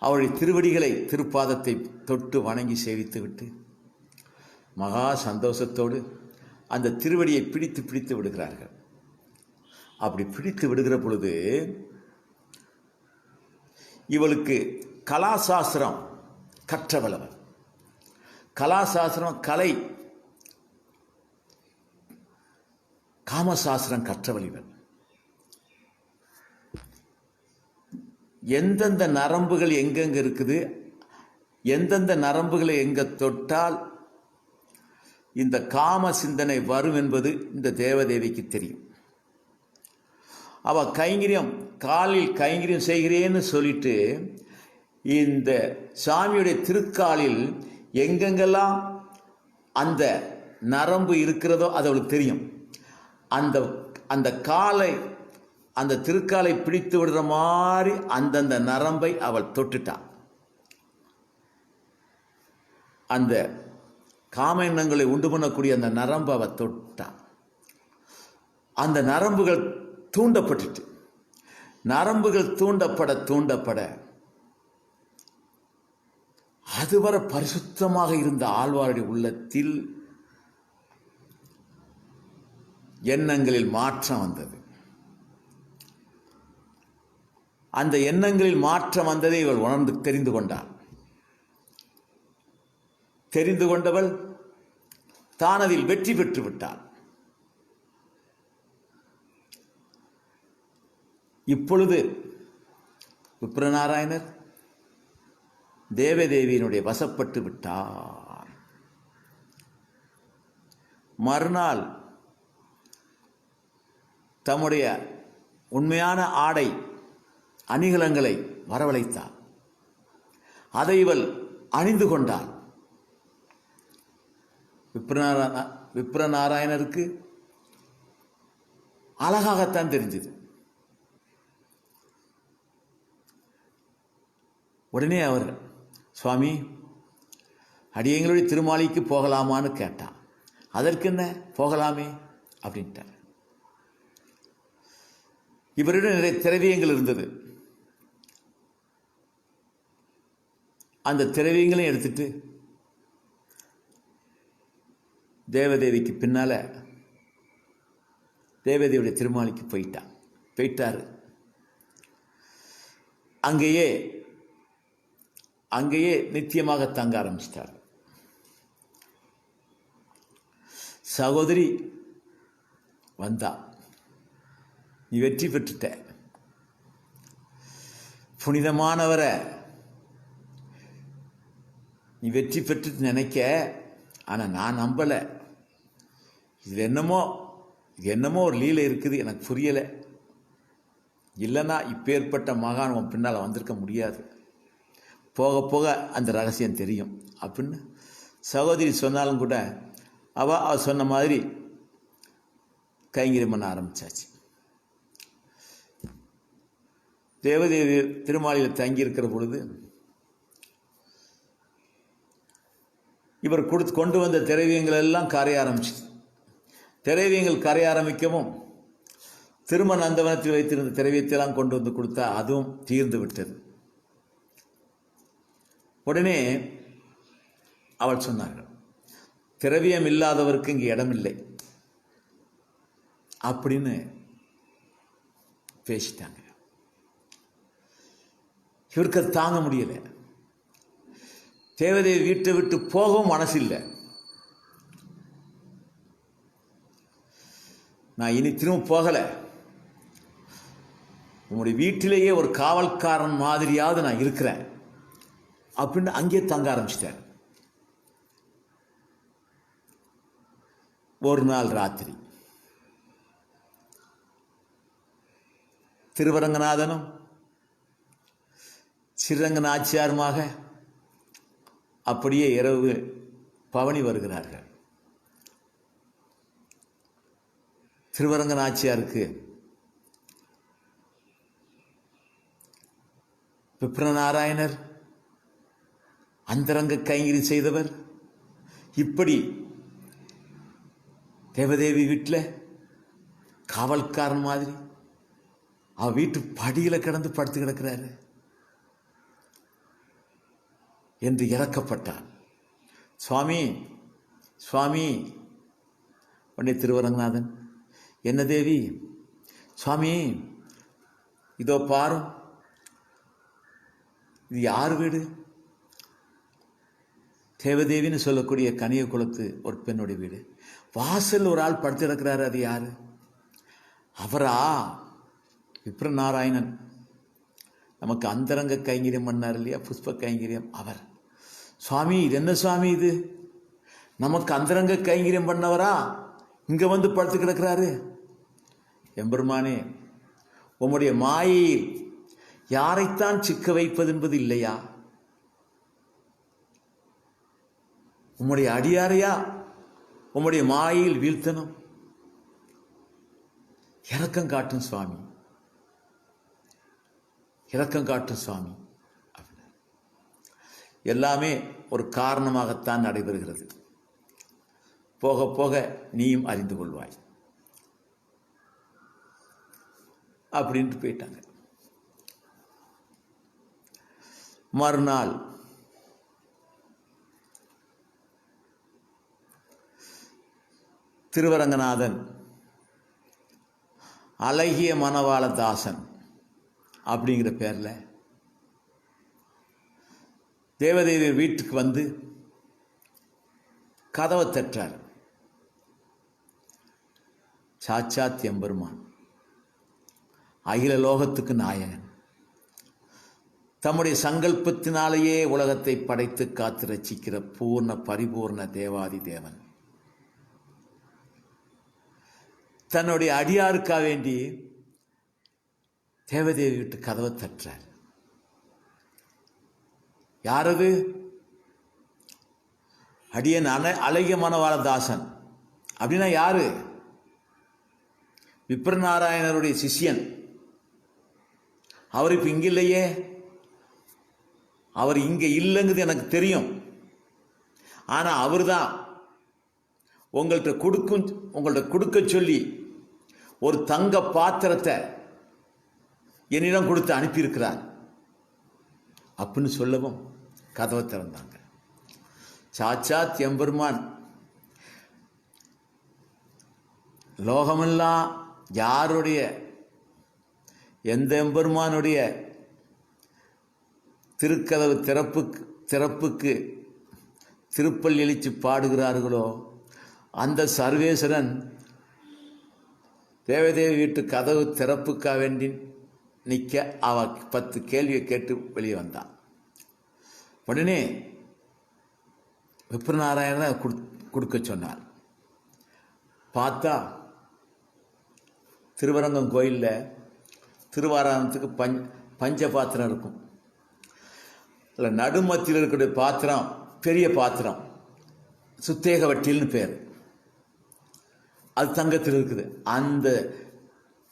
அவளுடைய திருவடிகளை திருப்பாதத்தை தொட்டு வணங்கி சேவித்து விட்டு மகா சந்தோஷத்தோடு அந்த திருவடியை பிடித்து விடுகிறார்கள். அப்படி பிடித்து விடுகிற பொழுது இவளுக்கு கலாசாஸ்திரம் கற்றவளவர். கலாசாஸ்திரம் கலை, காமசாஸ்திரம் கற்றவள் இவள். எந்தெந்த நரம்புகள் எங்கெங்க இருக்குது, எந்தெந்த நரம்புகளை எங்க தொட்டால் இந்த காம சிந்தனை வரும் என்பது இந்த தேவதேவிக்கு தெரியும். அவ கைங்கரியம் காலில் கைங்கரியம் செய்கிறேன்னு சொல்லிட்டு இந்த சாமியுடைய திருக்காலில் எங்கெங்கெல்லாம் அந்த நரம்பு இருக்கிறதோ அது அவளுக்கு தெரியும். அந்த காலை, அந்த திருக்காலை பிடித்து விடுற மாதிரி அந்தந்த நரம்பை அவள் தொட்டுட்டாள். அந்த காம எண்ணங்களை உண்டு பண்ணக்கூடிய அந்த நரம்பு அவள் தொட்டாள். அந்த நரம்புகள் தூண்டப்பட்டுட்டு, நரம்புகள் தூண்டப்பட அதுவரை பரிசுத்தமாக இருந்த ஆழ்வாருடைய உள்ளத்தில் எண்ணங்களில் மாற்றம் வந்தது. அந்த எண்ணங்களில் மாற்றம் வந்ததை இவள் உணர்ந்து தெரிந்து கொண்டாள். தெரிந்து கொண்டவள் தான் அதில் வெற்றி பெற்று விட்டாள். இப்பொழுது விப்ரநாராயணர் தேவதேவியினுடைய வசப்பட்டு விட்டார். மறுநாள் தம்முடைய உண்மையான ஆடை அணிகலன்களை வரவழைத்தார். அதை இவள் அணிந்து கொண்டாள். விப்ரநாராயணருக்கு அழகாகத்தான் தெரிஞ்சது. உடனே அவர், சுவாமி, அடியங்களுடைய திருமாளிக்கு போகலாமான்னு கேட்டான். அதற்கு என்ன, போகலாமே அப்படின்ட்டார். இவரிடம் நிறைய திரவியங்கள் இருந்தது. அந்த திரவியங்களையும் எடுத்துட்டு தேவதேவிக்கு பின்னால தேவதேவியுடைய திருமாளிக்கு போயிட்டாரு. அங்கேயே நித்தியமாக தங்க ஆரம்பிச்சிட்டார். சகோதரி வந்தா, நீ வெற்றி பெற்றுட்ட, புனிதமானவரை நீ வெற்றி பெற்று நினைக்க, ஆனால் நான் நம்பலை. இது என்னமோ ஒரு லீலை இருக்குது, எனக்கு புரியலை. இல்லைன்னா இப்பேற்பட்ட மகான் உன் பின்னால் வந்திருக்க முடியாது, போக போக அந்த ரகசியம் தெரியும் அப்படின்னு சகோதரி சொன்னாலும் கூட அவ சொன்ன மாதிரி கைங்கரியம் பண்ண ஆரம்பித்தாச்சு. தேவதேவி திருமாளியில் தங்கியிருக்கிற பொழுது இவர் கொண்டு வந்த திரவியங்கள் எல்லாம் கரைய ஆரம்பிச்சு. திரவியங்கள் கரைய ஆரம்பிக்கவும் திருமண நந்தவனத்தில் வைத்திருந்த திரவியத்தையெல்லாம் கொண்டு வந்து கொடுத்தா அதுவும் தீர்ந்து விட்டது. உடனே அவள் சொன்னார்கள், திரவியம் இல்லாதவருக்கு இங்கே இடமில்லை அப்படின்னு பேசிட்டாங்க. இவருக்கு அது தாங்க முடியலை. தேவதேவி வீட்டை விட்டு போகவும் மனசு இல்லை. நான் இனி திரும்ப போகலை, உங்களுடைய வீட்டிலேயே ஒரு காவல்காரன் மாதிரியாவது நான் இருக்கிறேன் அப்படின்னு அங்கேயே தங்க ஆரம்பிச்சிட்டார். ஒரு நாள் ராத்திரி திருவரங்கநாதனும் ஸ்ரீரங்க நாச்சியாருமாக அப்படியே இரவு பவனி வருகிறார்கள். திருவரங்க நாச்சியாருக்கு விப்ரநாராயணர் அந்தரங்க கைங்கரி செய்தவர் இப்படி தேவதேவி வீட்டில் காவல்காரன் மாதிரி அவ வீட்டு படியில் கிடந்து படுத்து கிடக்கிறாரு என்று இறக்கப்பட்டார். சுவாமி சுவாமி. உடனே திருவரங்கநாதன், என்ன தேவி? சுவாமி இதோ பாரு, இது யார் வீடு? தேவதேவின்னு சொல்லக்கூடிய கனிய குலத்து ஒரு பெண்ணுடைய வீடு. வாசல் ஒரு ஆள் படுத்து கிடக்கிறாரு, அது யாரு? அவரா? விப்ரநாராயணன், நமக்கு அந்தரங்க கைங்கரியம் பண்ணார் இல்லையா, புஷ்ப கைங்கரியம், அவர். சுவாமி இது என்ன சுவாமி இது? நமக்கு அந்தரங்க கைங்கரியம் பண்ணவரா இங்க வந்து படுத்து கிடக்கிறாரு? எம்பெருமானே, உம்முடைய மாயையில் யாரைத்தான் சிக்க வைப்பது என்பது இல்லையா? உம்முடைய அடியாரையா உம்முடைய மாயையில் வீழ்த்தணும்? இரக்கம் காட்டும் சுவாமி, இரக்கம் காட்டும் சுவாமி. எல்லாமே ஒரு காரணமாகத்தான் நடைபெறுகிறது. போக போக நீயும் அறிந்து கொள்வாய் அப்படின்ட்டு போயிட்டாங்க. மறுநாள் திருவரங்கநாதன் அழகிய மணவாளதாசன் அப்படிங்கிற பேரில் தேவதேவி வீட்டுக்கு வந்து கதவை தட்டார். சாட்சாத் எம்பெருமான், அகில லோகத்துக்கு நாயகன், தம்முடைய சங்கல்பத்தினாலேயே உலகத்தை படைத்து காத்து ரட்சிக்கிற பூர்ண பரிபூர்ண தேவாதி தேவன் தன்னுடைய அடியாருக்கா வேண்டி தேவதேவி விட்டு கதவை தட்டுறார். யாரது? அடியன் அழகிய மணவாளதாசன். அப்படின்னா யாரு? விப்ரநாராயணருடைய சிஷ்யன். அவர் இப்ப இங்க இல்லையே. அவர் இங்க இல்லைங்கிறது எனக்கு தெரியும். ஆனா அவர் தான் உங்கள்கிட்ட கொடுக்க சொல்லி ஒரு தங்க பாத்திரத்தை என்னிடம் கொடுத்து அனுப்பியிருக்கிறார் அப்படின்னு சொல்லவும் கதவை திறந்தாங்க. சாட்சாத் எம்பெருமான் லோகமெல்லாம் யாருடைய எந்த எம்பெருமானுடைய திருக்கதவு திறப்புக்கு திருப்பல் எழுச்சி பாடுகிறார்களோ அந்த சர்வேஸ்வரன் தேவதேவி வீட்டு கதவு திறப்புக்காக வேண்டி நிற்க அவ 10 கேள்வியை கேட்டு வெளியே வந்தான். உடனே விப்ரநாராயணனை கொடுக்க சொன்னார். பார்த்தா திருவரங்கம் கோயிலில் திருவாராயணத்துக்கு பஞ்ச பாத்திரம் இருக்கும். அதில் நடுமத்தியில் இருக்கக்கூடிய பாத்திரம் பெரிய பாத்திரம், சுத்தேக வட்டில்னு பேர். அது தங்கத்தில் இருக்குது. அந்த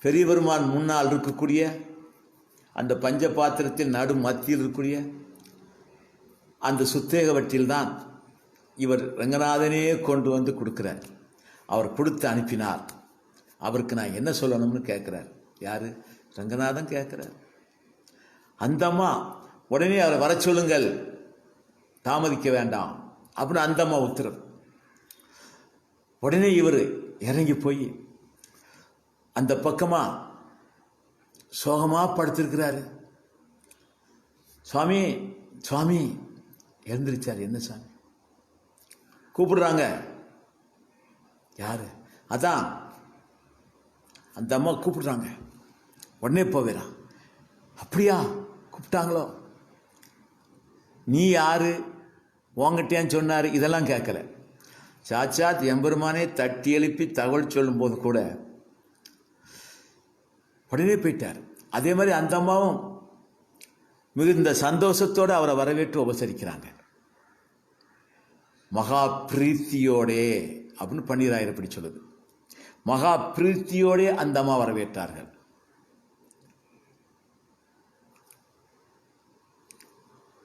பெரிய பெருமான் முன்னால் இருக்கக்கூடிய அந்த பஞ்ச பாத்திரத்தில் நடு மத்தியில் இருக்கக்கூடிய அந்த சுத்தேக வட்டில் தான் இவர் ரங்கநாதனே கொண்டு வந்து கொடுக்குறார். அவர் கொடுத்து அனுப்பினார். அவருக்கு நான் என்ன சொல்லணும்னு கேட்குறார். யார்? ரங்கநாதன் கேட்குறார். அந்த அம்மா உடனே அவரை வர சொல்லுங்கள், தாமதிக்க வேண்டாம் அப்படின்னு அந்த அம்மா உத்தரவு. உடனே இவர் இறங்கி போய் அந்த பக்கமா சோகமாக படுத்திருக்கிறாரு. சுவாமி சுவாமி எழுந்திருச்சார். என்ன சாமி? கூப்பிடுறாங்க. யாரு? அதான் அந்த அம்மா கூப்பிடுறாங்க. உடனே போவேறான். அப்படியா கூப்பிட்டாங்களோ? நீ யாரு? உங்ககிட்டேன்னு சொன்னார்? இதெல்லாம் கேட்கல. சாட்சாத் எம்பெருமானே தட்டி எழுப்பி தகவல் சொல்லும்போது கூட உடனே போயிட்டார். அதே மாதிரி அந்த அம்மாவும் மிகுந்த சந்தோஷத்தோடு அவரை வரவேற்று உபசரிக்கிறாங்க. மகா பிரீத்தியோடே அப்படின்னு பன்னீராயிரம் இப்படி சொல்லுது. மகா பிரீத்தியோடே அந்த அம்மா வரவேற்றார்கள்.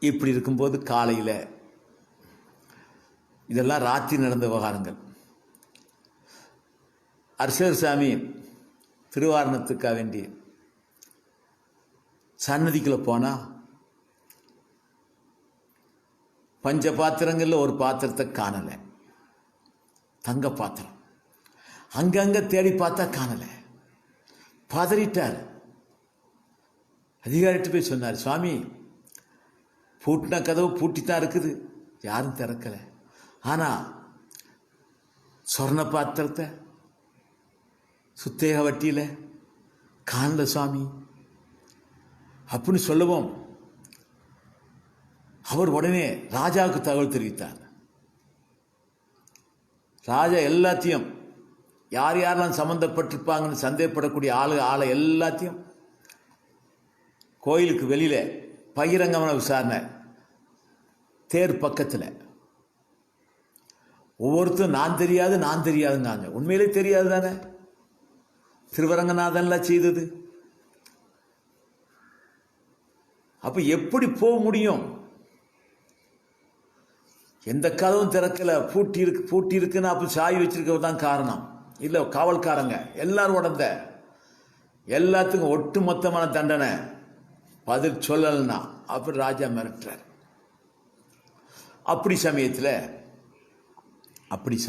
இப்படி இருக்கும்போது காலையில் இதெல்லாம் ராத்திரி நடந்த விவகாரங்கள். அர்ச்சகர் சாமி திருவாரணத்துக்காக வேண்டி சன்னதிக்குள்ள போனால் பஞ்ச பாத்திரங்களில் ஒரு பாத்திரத்தை காணலை. தங்க பாத்திரம். அங்கங்கே தேடி பார்த்தா காணலை. பதறிட்டார். அதிகாரிட்டு போய் சொன்னார், சுவாமி பூட்டின கதவு பூட்டித்தான் இருக்குது, யாரும் திறக்கலை. ஆனால் சொர்ண பாத்திரத்தை சுத்தேக வட்டியில் காணல சுவாமி அப்படின்னு சொல்லவும் அவர் உடனே ராஜாவுக்கு தகவல் தெரிவித்தார். ராஜா எல்லாத்தையும் யார் யாரெல்லாம் சம்மந்தப்பட்டிருப்பாங்கன்னு சந்தேகப்படக்கூடிய ஆளை எல்லாத்தையும் கோயிலுக்கு வெளியில் பகிரங்கமான விசாரணை. தேர் பக்கத்தில் ஒவ்வொருத்தரும் நான் தெரியாதுங்காங்க. உண்மையிலே தெரியாது தானே, திருவரங்கநாதன்லாம் செய்தது. அப்போ எப்படி போக முடியும்? எந்த கதவும் திறக்கல, பூட்டி இருக்குன்னு அப்போ சாய் வச்சிருக்கிறது தான் காரணம். இல்லை காவல்காரங்க எல்லாரும் உடந்த எல்லாத்துக்கும் ஒட்டு மொத்தமான தண்டனை. பதில் சொல்லலைன்னா அப்புறம் ராஜா மிரட்டுறார். அப்படி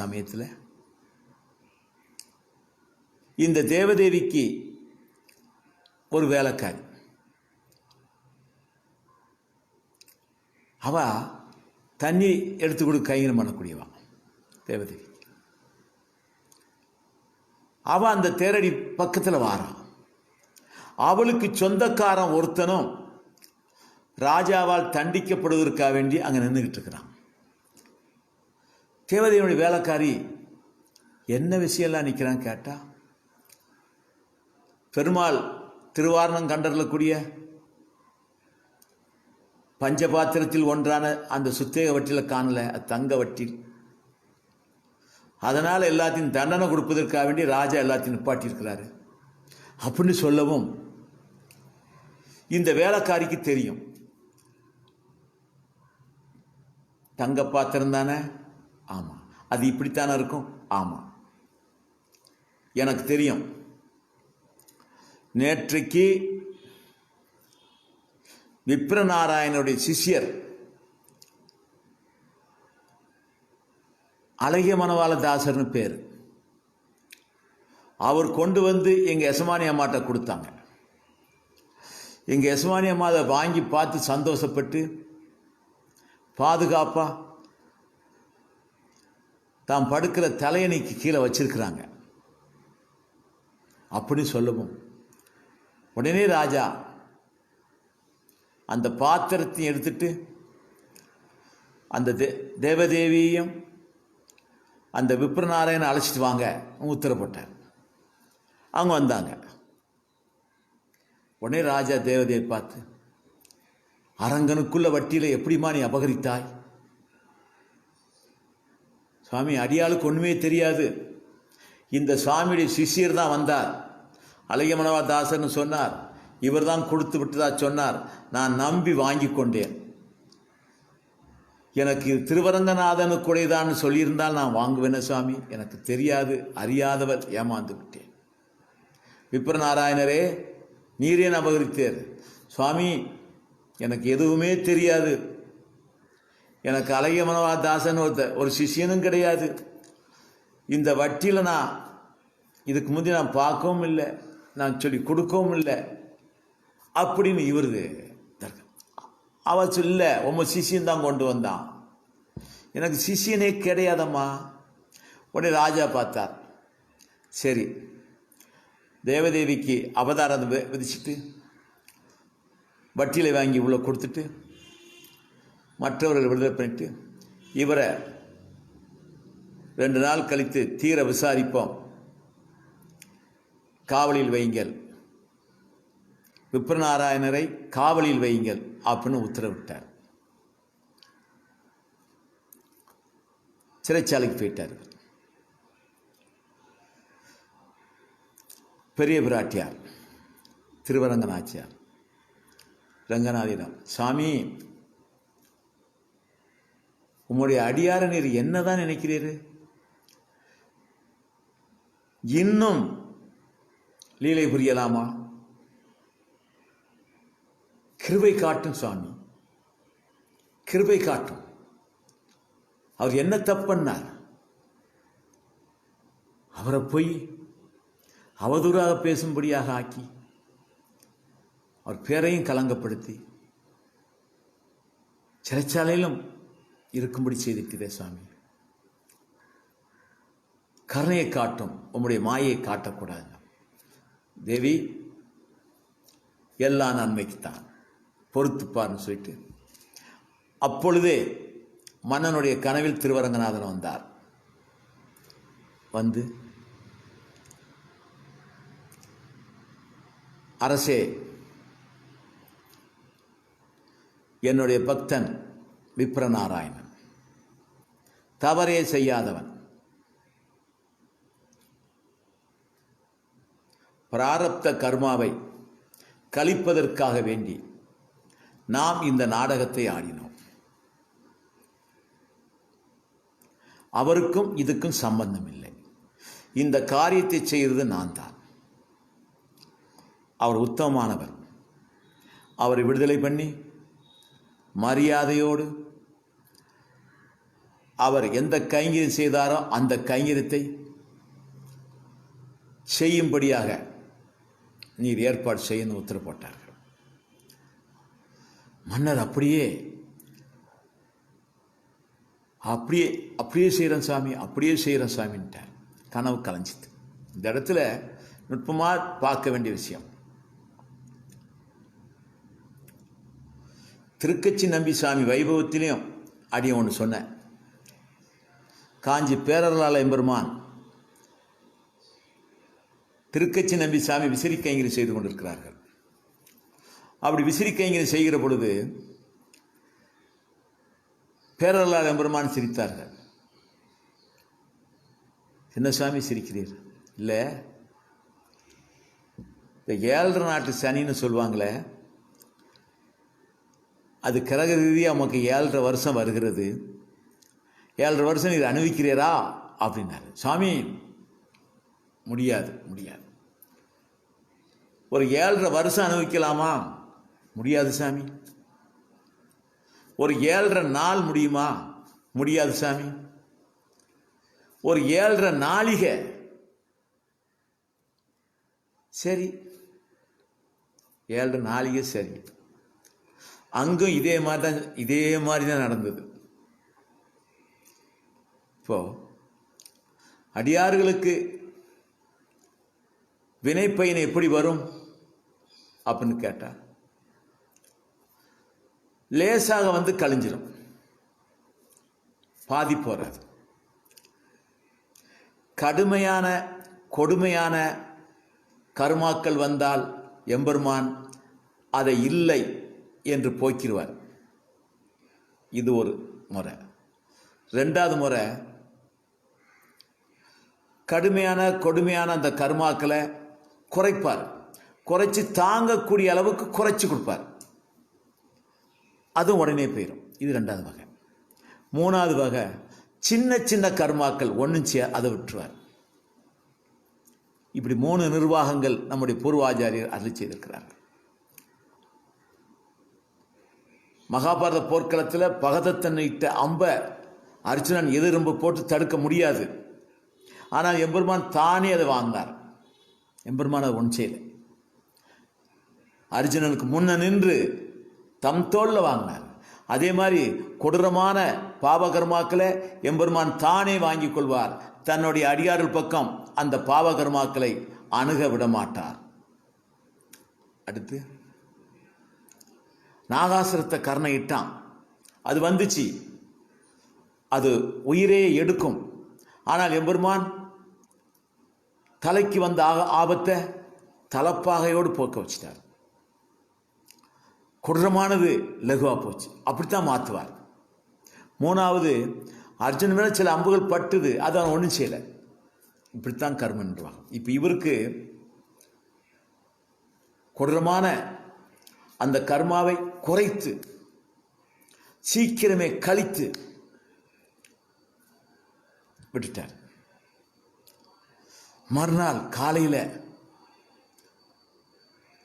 சமயத்தில் இந்த தேவதேவிக்கு ஒரு வேலைக்காரி. அவ தண்ணி எடுத்து கொடுக்க கைங்கரம் பண்ணக்கூடியவா தேவதேவி. அவ அந்த தேரடி பக்கத்தில் வாரான். அவளுக்கு சொந்தக்காரன் ஒருத்தனும் ராஜாவால் தண்டிக்கப்படுவதற்காக வேண்டி அங்கே நின்றுகிட்டு இருக்கிறான். தேவதேவனுடைய வேலைக்காரி என்ன விஷயம்லாம் நிற்கிறான் கேட்டா, பெருமாள் திருவாரணம் கண்டறக்கூடிய பஞ்சபாத்திரத்தில் ஒன்றான அந்த சுத்தேக வட்டியில் காணல, தங்க வட்டில். அதனால் எல்லாத்தையும் தண்டனை கொடுப்பதற்காக வேண்டி ராஜா எல்லாத்தையும் நிப்பாட்டியிருக்கிறாரு அப்படின்னு சொல்லவும் இந்த வேலைக்காரிக்கு தெரியும். தங்க பாத்திரம் தானே? ஆமாம். அது இப்படித்தானே இருக்கும்? ஆமாம், எனக்கு தெரியும். நேற்றைக்கு விப்ரநாராயணனுடைய சிஷ்யர் அழகிய மணவாள தாசர்னு பேர். அவர் கொண்டு வந்து எங்கள் எசமானி அம்மாட்ட கொடுத்தாங்க. எங்கள் எசமானி அம்மா அதை வாங்கி பார்த்து சந்தோஷப்பட்டு பாதுகாப்பாக தாம் படுக்கிற தலையணைக்கு கீழே வச்சிருக்கிறாங்க அப்படி சொல்லவும் உடனே ராஜா அந்த பாத்திரத்தையும் எடுத்துட்டு அந்த தேவதேவியையும் அந்த விப்ரநாராயணனை அழைச்சிட்டு வாங்க உத்தரப்பட்டார். அவங்க வந்தாங்க. உடனே ராஜா தேவதையை பார்த்து, அரங்கனுக்குள்ள வட்டியில எப்படிமா நீ அபகரித்தாய்? சுவாமி, அடியாளுக்கு ஒண்ணுமே தெரியாது. இந்த சுவாமியுடைய சிஷியர் தான் வந்தார், அழகியமனவா தாசர்னு சொன்னார், இவர் தான் கொடுத்து விட்டதா சொன்னார். நான் நம்பி வாங்கி கொண்டேன். எனக்கு திருவரங்கநாதனுக்குடையதான்னு சொல்லியிருந்தால் நான் வாங்குவேன சுவாமி. எனக்கு தெரியாது, அறியாதவர், ஏமாந்து விட்டேன். விப்ரநாராயணரே, நீரேன் அபகரித்தேர்? சுவாமி, எனக்கு எதுவுமே தெரியாது. எனக்கு அழகியமனவா தாசன் ஒரு சிஷியனும் கிடையாது. இந்த வட்டியில் நான் இதுக்கு முந்தி நான் பார்க்கவும் இல்லை, நான் சொல்லி கொடுக்கவும் இல்லை அப்படின்னு இவருது. அவ சொல்ல, உம்ம சிஷியன் தான் கொண்டு வந்தான், எனக்கு சிஷியனே கிடையாதம்மா. உடனே ராஜா பார்த்தார். சரி, தேவதேவிக்கு அவதாரம் விதிச்சுட்டு வட்டியில வாங்கி உள்ள கொடுத்துட்டு மற்றவர்கள் விடுதலை பண்ணிட்டு, இவரை 2 நாள் கழித்து தீர விசாரிப்போம், காவலில் வையுங்கள், விப்ரநாராயணரை காவலில் வையுங்கள் அப்படின்னு உத்தரவிட்டார். சிறைச்சாலைக்கு போயிட்டார். பெரிய பிராட்டியார் திருவரங்கநாச்சியார் ரங்கநாதிடம், சாமி, உம்முடைய அடியார நீர் என்னதான் நினைக்கிறீரு? இன்னும் லீலை புரியலாமா? கிருபை காட்டும் சுவாமி, கிருபை காட்டும். அவர் என்ன தப்பண்ணார்? அவரை போய் அவதூறாக பேசும்படியாக ஆக்கி அவர் பேரையும் கலங்கப்படுத்தி சிறைச்சாலையிலும் இருக்கும்படி செய்திருக்கிறே சுவாமி. கருணையை காட்டும், உம்முடைய மாயை காட்டக்கூடாது. தேவி, எல்லா நன்மைக்குத்தான், பொறுத்துப்பார்னு சொல்லிட்டு அப்பொழுதே மன்னனுடைய கனவில் திருவரங்கநாதன் வந்தார். வந்து, அரசே, என்னுடைய பக்தன் விப்ரநாராயணன் தவறே செய்யாதவன், பிராரப்த கர்மாவை கழிப்பதற்காக வேண்டி நாம் இந்த நாடகத்தை ஆடினோம். அவருக்கும் இதுக்கும் சம்பந்தம் இல்லை. இந்த காரியத்தை செய்கிறது நான் தான். அவர் உத்தமமானவர். அவரை விடுதலை பண்ணி மரியாதையோடு அவர் எந்த கைங்கரியம் செய்தாரோ அந்த கைங்கரியத்தை செய்யும்படியாக நீர் ஏற்பாடு செய்யணும் உத்தரவு போட்டார்கள். மன்னர் அப்படியே அப்படியே அப்படியே செய்கிறேன் சாமி, அப்படியே செய்கிறேன் சாமின்ட்டார். கனவு கலைஞ்சிது. இந்த இடத்துல நுட்பமாக பார்க்க வேண்டிய விஷயம், திருக்கச்சி நம்பி சாமி வைபவத்திலையும் அடிய ஒன்று சொன்னேன். காஞ்சி பேரருளாள எம்பெருமான் திருக்கச்சி நம்பி சாமி விசிறி கைங்கரி செய்து கொண்டிருக்கிறார்கள். அப்படி விசிறி கைங்கரி செய்கிற பொழுது பேரருளாள எம்பெருமான் சிரித்தார்கள். என்ன சாமி சிரிக்கிறீர்? இல்லை, இந்த 7.5 நாட்டு சனின்னு சொல்லுவாங்களே, அது கிரக ரீதியாக நமக்கு 7.5 வருஷம் வருகிறது. 7.5 வருஷம் நீர் அனுபவிக்கிறீரா அப்படின்னாரு. சாமி, முடியாது முடியாது. ஒரு 7.5 வருஷம் அனுபவிக்கலாமா? முடியாது சாமி. ஒரு 7.5 நாள் முடியுமா? முடியாது சாமி. ஒரு 7.5 நாளிகை, சரி, 7.5 நாளிகை சரி. அங்கும் இதே மாதிரி தான் நடந்தது. இப்போ அடியார்களுக்கு வினைப்பயன் எப்படி வரும் அப்படின்னு கேட்டா, லேசாக வந்து கழிஞ்சிடும், பாதி போறாது. கடுமையான கொடுமையான கர்மாக்கள் வந்தால் எம்பெருமான் அதை இல்லை என்று போக்கிடுவார். இது ஒரு முறை. ரெண்டாவது முறை, கொடுமையான அந்த கர்மாக்களை குறைப்பார். குறைச்சி தாங்கக்கூடிய அளவுக்கு குறைச்சி கொடுப்பார். அதுவும் உடனே போயிடும். இது ரெண்டாவது வகை. மூணாவது வகை, சின்ன கர்மாக்கள் ஒன்றுச்சு அதை விட்டுருவார். இப்படி 3 நிர்வாகங்கள் நம்முடைய பூர்வாச்சாரியர் அருளி செய்திருக்கிறார்கள். மகாபாரத போர்க்களத்தில் பகதத்தன் இட்ட அம்ப அர்ஜுனன் எதிர்ம்பு போட்டு தடுக்க முடியாது. ஆனால் எம்பெருமான் தானே அதை வாங்கினார். எம்பெருமான் அதை ஒன்று செய்யலை. அர்ஜுனனுக்கு முன்ன நின்று தம் தோளில் வாங்கினார். அதே மாதிரி கொடூரமான பாவகர்மாக்களை எம்பெருமான் தானே வாங்கி கொள்வார். தன்னுடைய அடியார்கள் பக்கம் அந்த பாவகர்மாக்களை அணுக விட மாட்டார். அடுத்து நாகாசுரத்தை கர்ணை இட்டான். அது வந்துச்சு, அது உயிரே எடுக்கும். ஆனால் எம்பெருமான் தலைக்கு வந்த ஆபத்தை தலப்பாகையோடு போக்க வச்சிட்டார். கொடூரமானது லகுவா போச்சு. அப்படித்தான் மாற்றுவார். மூணாவது, அர்ஜுன் மேலே சில அம்புகள் பட்டுது, அதை அவன் ஒன்றும் செய்யலை. இப்படித்தான் கர்ம நிர்வாகம். இப்போ இவருக்கு கொடூரமான அந்த கர்மாவை குறைத்து சீக்கிரமே கழித்து விட்டுட்டார். மறுநாள் காலையில்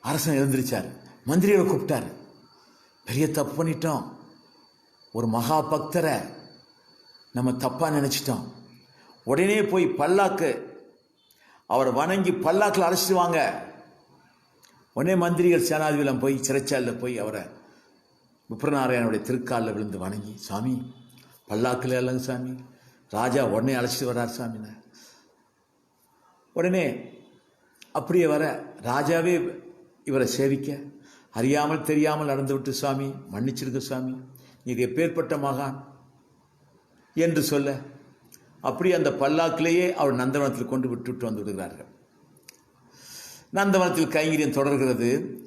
அரசன் எழுந்திருச்சார். மந்திரியை கூப்பிட்டார். பெரிய தப்பு பண்ணிட்டோம். ஒரு மகா பக்தரை நம்ம தப்பாக நினச்சிட்டோம். உடனே போய் பல்லாக்கு அவரை வணங்கி பல்லாக்கில் அழைச்சிட்டு வாங்க. உடனே மந்திரிகள் சேனாதிபதியம் போய் சிறைச்சாலையில் போய் அவரை விப்ரநாராயணனுடைய திருக்காலில் விழுந்து வணங்கி, சாமி பல்லாக்கில் இல்லைங்க சாமி, ராஜா உடனே அழைச்சிட்டு வர்றார் சாமின்னு. உடனே அப்படியே வர ராஜாவே இவரை சேவிக்க, அறியாமல் தெரியாமல் நடந்து விட்டு சுவாமி மன்னிச்சிருக்க சுவாமி, நீர் எப்பேற்பட்ட மகான் என்று சொல்ல, அப்படி அந்த பல்லாக்கிலேயே அவர் நந்தவனத்தில் கொண்டு விட்டு வந்து விடுகிறார்கள். நந்தவனத்தில் கைங்கரியம்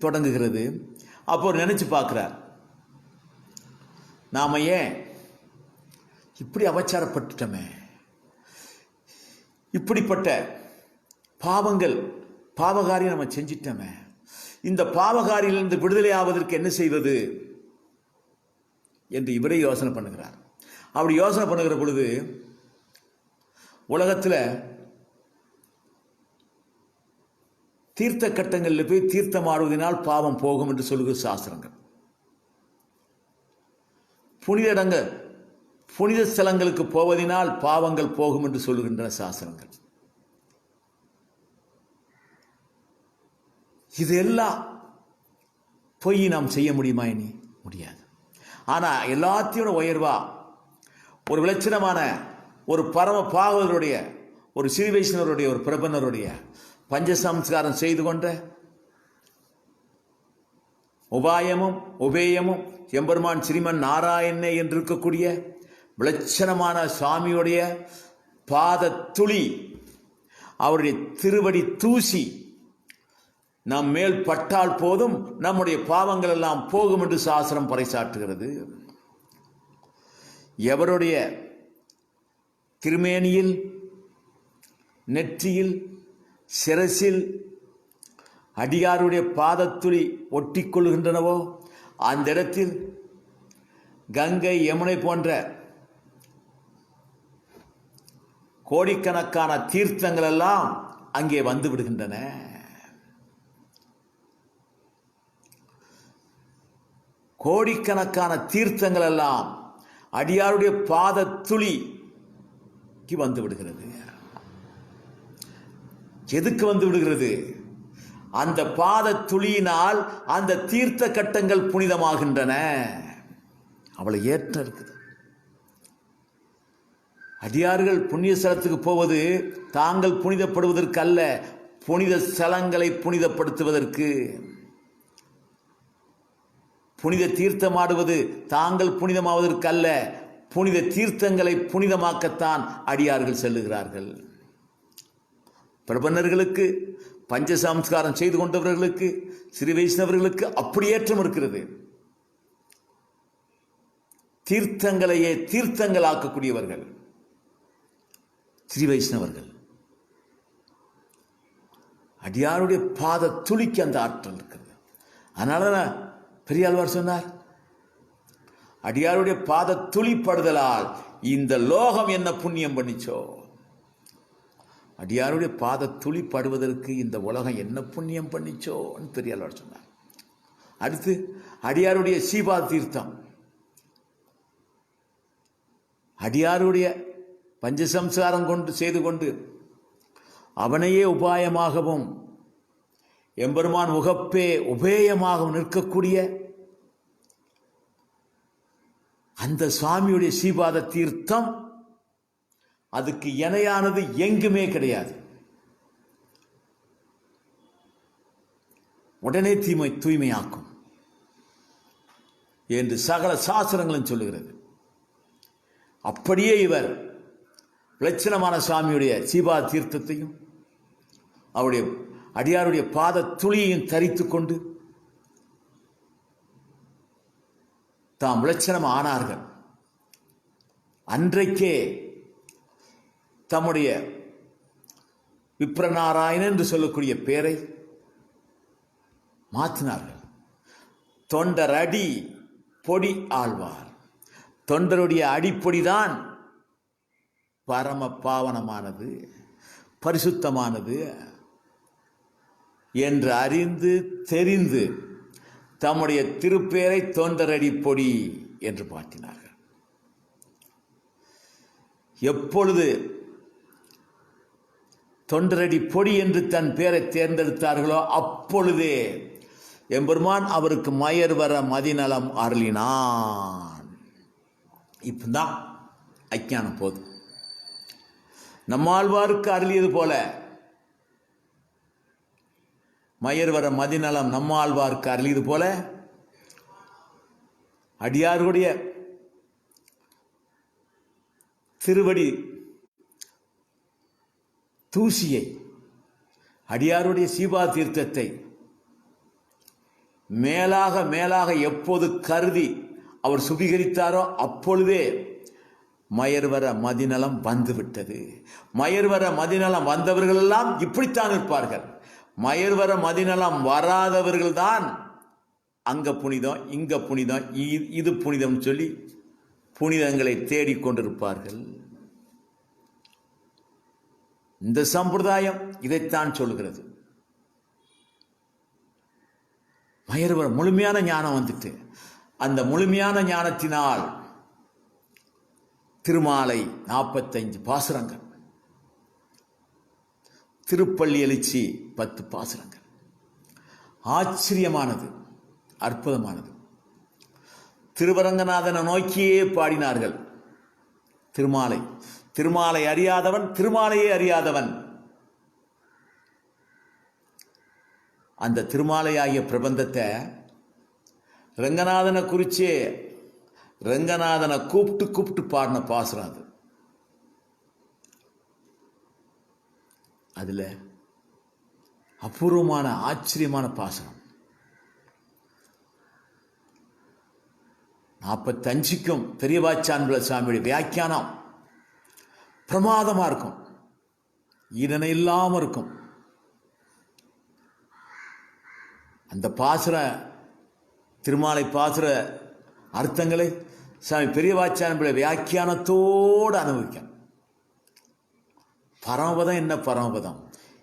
தொடங்குகிறது. அப்போ நினைச்சு பார்க்கிறார், நாம ஏன் இப்படி அவச்சாரப்பட்டுட்டோமே, இப்படிப்பட்ட பாவகாரியம் நம்ம செஞ்சிட்டோமே, இந்த பாவகாரியிலிருந்து விடுதலை ஆவதற்கு என்ன செய்வது என்று இவரே யோசனை பண்ணுகிறார். அப்படி யோசனை பண்ணுகிற பொழுது உலகத்தில் தீர்த்த கட்டங்களில் போய் தீர்த்தம் ஆடுவதனால் பாவம் போகும் என்று சொல்லுகிற சாஸ்திரங்கள், புனித ஸ்தலங்களுக்கு போவதனால் பாவங்கள் போகும் என்று சொல்லுகின்ற சாஸ்திரங்கள். இதெல்லாம் பொய் நாம் செய்ய முடியுமா? இனி முடியாது. ஆனால் எல்லாத்தையோட உயர்வா ஒரு விலட்சணமான ஒரு பரம பாகவதருடைய, ஒரு ஸ்ரீ வைஷ்ணவருடைய, ஒரு பிரபன்னருடைய பஞ்சசம்ஸ்காரம் செய்து கொண்ட உபாயமும் உபேயமும் எம்பெருமான் ஸ்ரீமன் நாராயணனே என்று இருக்கக்கூடிய விலட்சணமான சுவாமியுடைய பாத துளி, அவருடைய திருவடி தூசி நம் மேல் பட்டால் போதும் நம்முடைய பாவங்கள் எல்லாம் போகும் என்று சாஸ்திரம் பறைசாற்றுகிறது. எவருடைய திருமேனியில், நெற்றியில், சிரசில் அடியாருடைய பாதத்துளி ஒட்டிக்கொள்கின்றனவோ அந்த இடத்தில் கங்கை, யமுனை போன்ற கோடிக்கணக்கான தீர்த்தங்கள் எல்லாம் அங்கே வந்து விடுகின்றன. கோடிக்கணக்கான தீர்த்தங்கள் எல்லாம் அடியாருடைய பாதத்துளிக்கு வந்து விடுகிறது. எதுக்கு வந்து விடுகிறது? அந்த பாதத்துளியினால் அந்த தீர்த்த கட்டங்கள் புனிதமாகின்றன. அவளை ஏற்ற இருக்குது. அடியார்கள் புண்ணிய ஸ்தலத்துக்கு போவது தாங்கள் புனிதப்படுவதற்கு அல்ல, புனித ஸ்தலங்களை புனிதப்படுத்துவதற்கு. புனித தீர்த்தமாடுவது தாங்கள் புனிதமாவதற்கு அல்ல, புனித தீர்த்தங்களை புனிதமாக்கத்தான் அடியார்கள் செல்லுகிறார்கள். பிரபன்னர்களுக்கு பஞ்சசம்ஸ்காரம் செய்து கொண்டவர்களுக்கு, ஸ்ரீ வைஷ்ணவர்களுக்கு அப்படி ஏற்றம் இருக்கிறது. தீர்த்தங்களையே தீர்த்தங்களாக்கக்கூடியவர்கள் ஸ்ரீ வைஷ்ணவர்கள். அடியாருடைய பாத துளிக்கு அந்த ஆற்றல் இருக்கிறது. அதனால பெரியாழ்வார் சொன்னார், அடியாருடைய பாத துளிப்படுதலால் இந்த லோகம் என்ன புண்ணியம் பண்ணிச்சோ. அடியாருடைய பாத துளிப்படுவதற்கு இந்த உலகம் என்ன புண்ணியம் பண்ணிச்சோன்னு பெரியாழ்வார் சொன்னார். அடுத்து அடியாருடைய சீபா தீர்த்தம், அடியாருடைய பஞ்சசம்சாரம் செய்து கொண்டு அவனையே உபாயமாகவும் எம்பெருமான் உகப்பே உபேயமாகவும் நிற்கக்கூடிய அந்த சுவாமியுடைய சீபாத தீர்த்தம், அதுக்கு இணையானது எங்குமே கிடையாது. உடனே தூய்மையாக்கும் என்று சகல சாஸ்திரங்களும் சொல்லுகிறது. அப்படியே இவர் விளட்சணமான சுவாமியுடைய சீபா தீர்த்தத்தையும் அவருடைய அடியாருடைய பாத துளியையும் தரித்து கொண்டு தாம் விளட்சணம் ஆனார்கள். அன்றைக்கே தம்முடைய விப்ரநாராயணன் என்று சொல்லக்கூடிய பெயரை மாற்றினார்கள். தொண்டர் அடி பொடி ஆழ்வார். தொண்டருடைய அடிப்பொடிதான் பரம பாவனமானது, பரிசுத்தமானது என்று அறிந்து தெரிந்து தம்முடைய திருப்பெயரை தொண்டரடி பொடி என்று மாற்றினார்கள். எப்பொழுது தொண்டரடி பொடி என்று தன் பெயரை தேர்ந்தெடுத்தார்களோ அப்பொழுதே எம்பெருமான் அவருக்கு மயர் வர மதிநலம் அருளினான். இப்பதான் அஞ்ஞானம் போதும். நம்மாழ்வாருக்கு அருளியது போல மயர் வர மதிநலம் நம்மாழ்வாருக்கு அருளியது போல அடியாருடைய திருவடி தூசியை, அடியாருடைய சீபா தீர்த்தத்தை மேலாக மேலாக எப்போது கருதி அவர் சுபீகரித்தாரோ அப்பொழுதே மயர்வர மதிநலம் வந்துவிட்டது. மயர்வர மதிநலம் வந்தவர்கள் எல்லாம் இப்படித்தான் இருப்பார்கள். மயர்வர மதிநலம் வராதவர்கள் தான் அங்க புனிதம், இங்க புனிதம், இது புனிதம் சொல்லி புனிதங்களை தேடிக்கொண்டிருப்பார்கள். இந்த சம்பிரதாயம் இதைத்தான் சொல்கிறது. மயர்வர முழுமையான ஞானம் வந்துட்டு, அந்த முழுமையான ஞானத்தினால் திருமாலை 45 பாசுரங்கள், திருப்பள்ளி எழுச்சி 10 பாசுரங்கள். ஆச்சரியமானது, அற்புதமானது. திருவரங்கநாதனை நோக்கியே பாடினார்கள் திருமாலை. திருமாலை அறியாதவன் திருமாலையே அறியாதவன். அந்த திருமாலையாகிய பிரபந்தத்தை ரங்கநாதனை குறிச்சே ரங்கநாதனை கூப்பிட்டு கூப்பிட்டு பாடின பாசுரம் அது. அதுல அபூர்வமான ஆச்சரியமான பாசுரம். 45க்கும் பெரியவாச்சான்பிள்ள சுவாமியுடைய வியாக்கியானம் பிரமாதமா இருக்கும், ஈடனை இல்லாம இருக்கும். அந்த பாசுர திருமாலை பாசுர அர்த்தங்களை சுவாமி பெரியவாச்சான்பிள்ள வியாக்கியானத்தோடு அனுபவிக்கும். பரமபதம் என்ன பரமபதம்?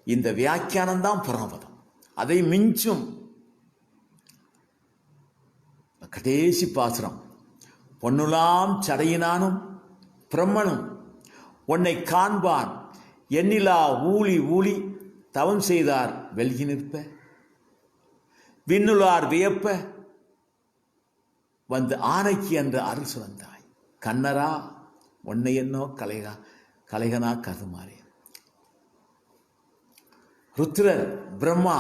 இந்த வியாக்கியானம் தான் பரமபதம். அதை மிஞ்சும் கடைசி பாசுரம். பொன்னுலாம் சடையினானும் பிரம்மனும் உன்னை காண்பான் எண்ணிலா ஊழி ஊழி தவம் செய்தார் வெல்கி நிற்ப விண்ணுளார் வியப்ப வந்து ஆனைக்கு என்ற அருள் சுரந்தாய் கண்ணரா உன்னை என்னோ கலைகனா கருமாறே. ருத்ரர் பிரம்மா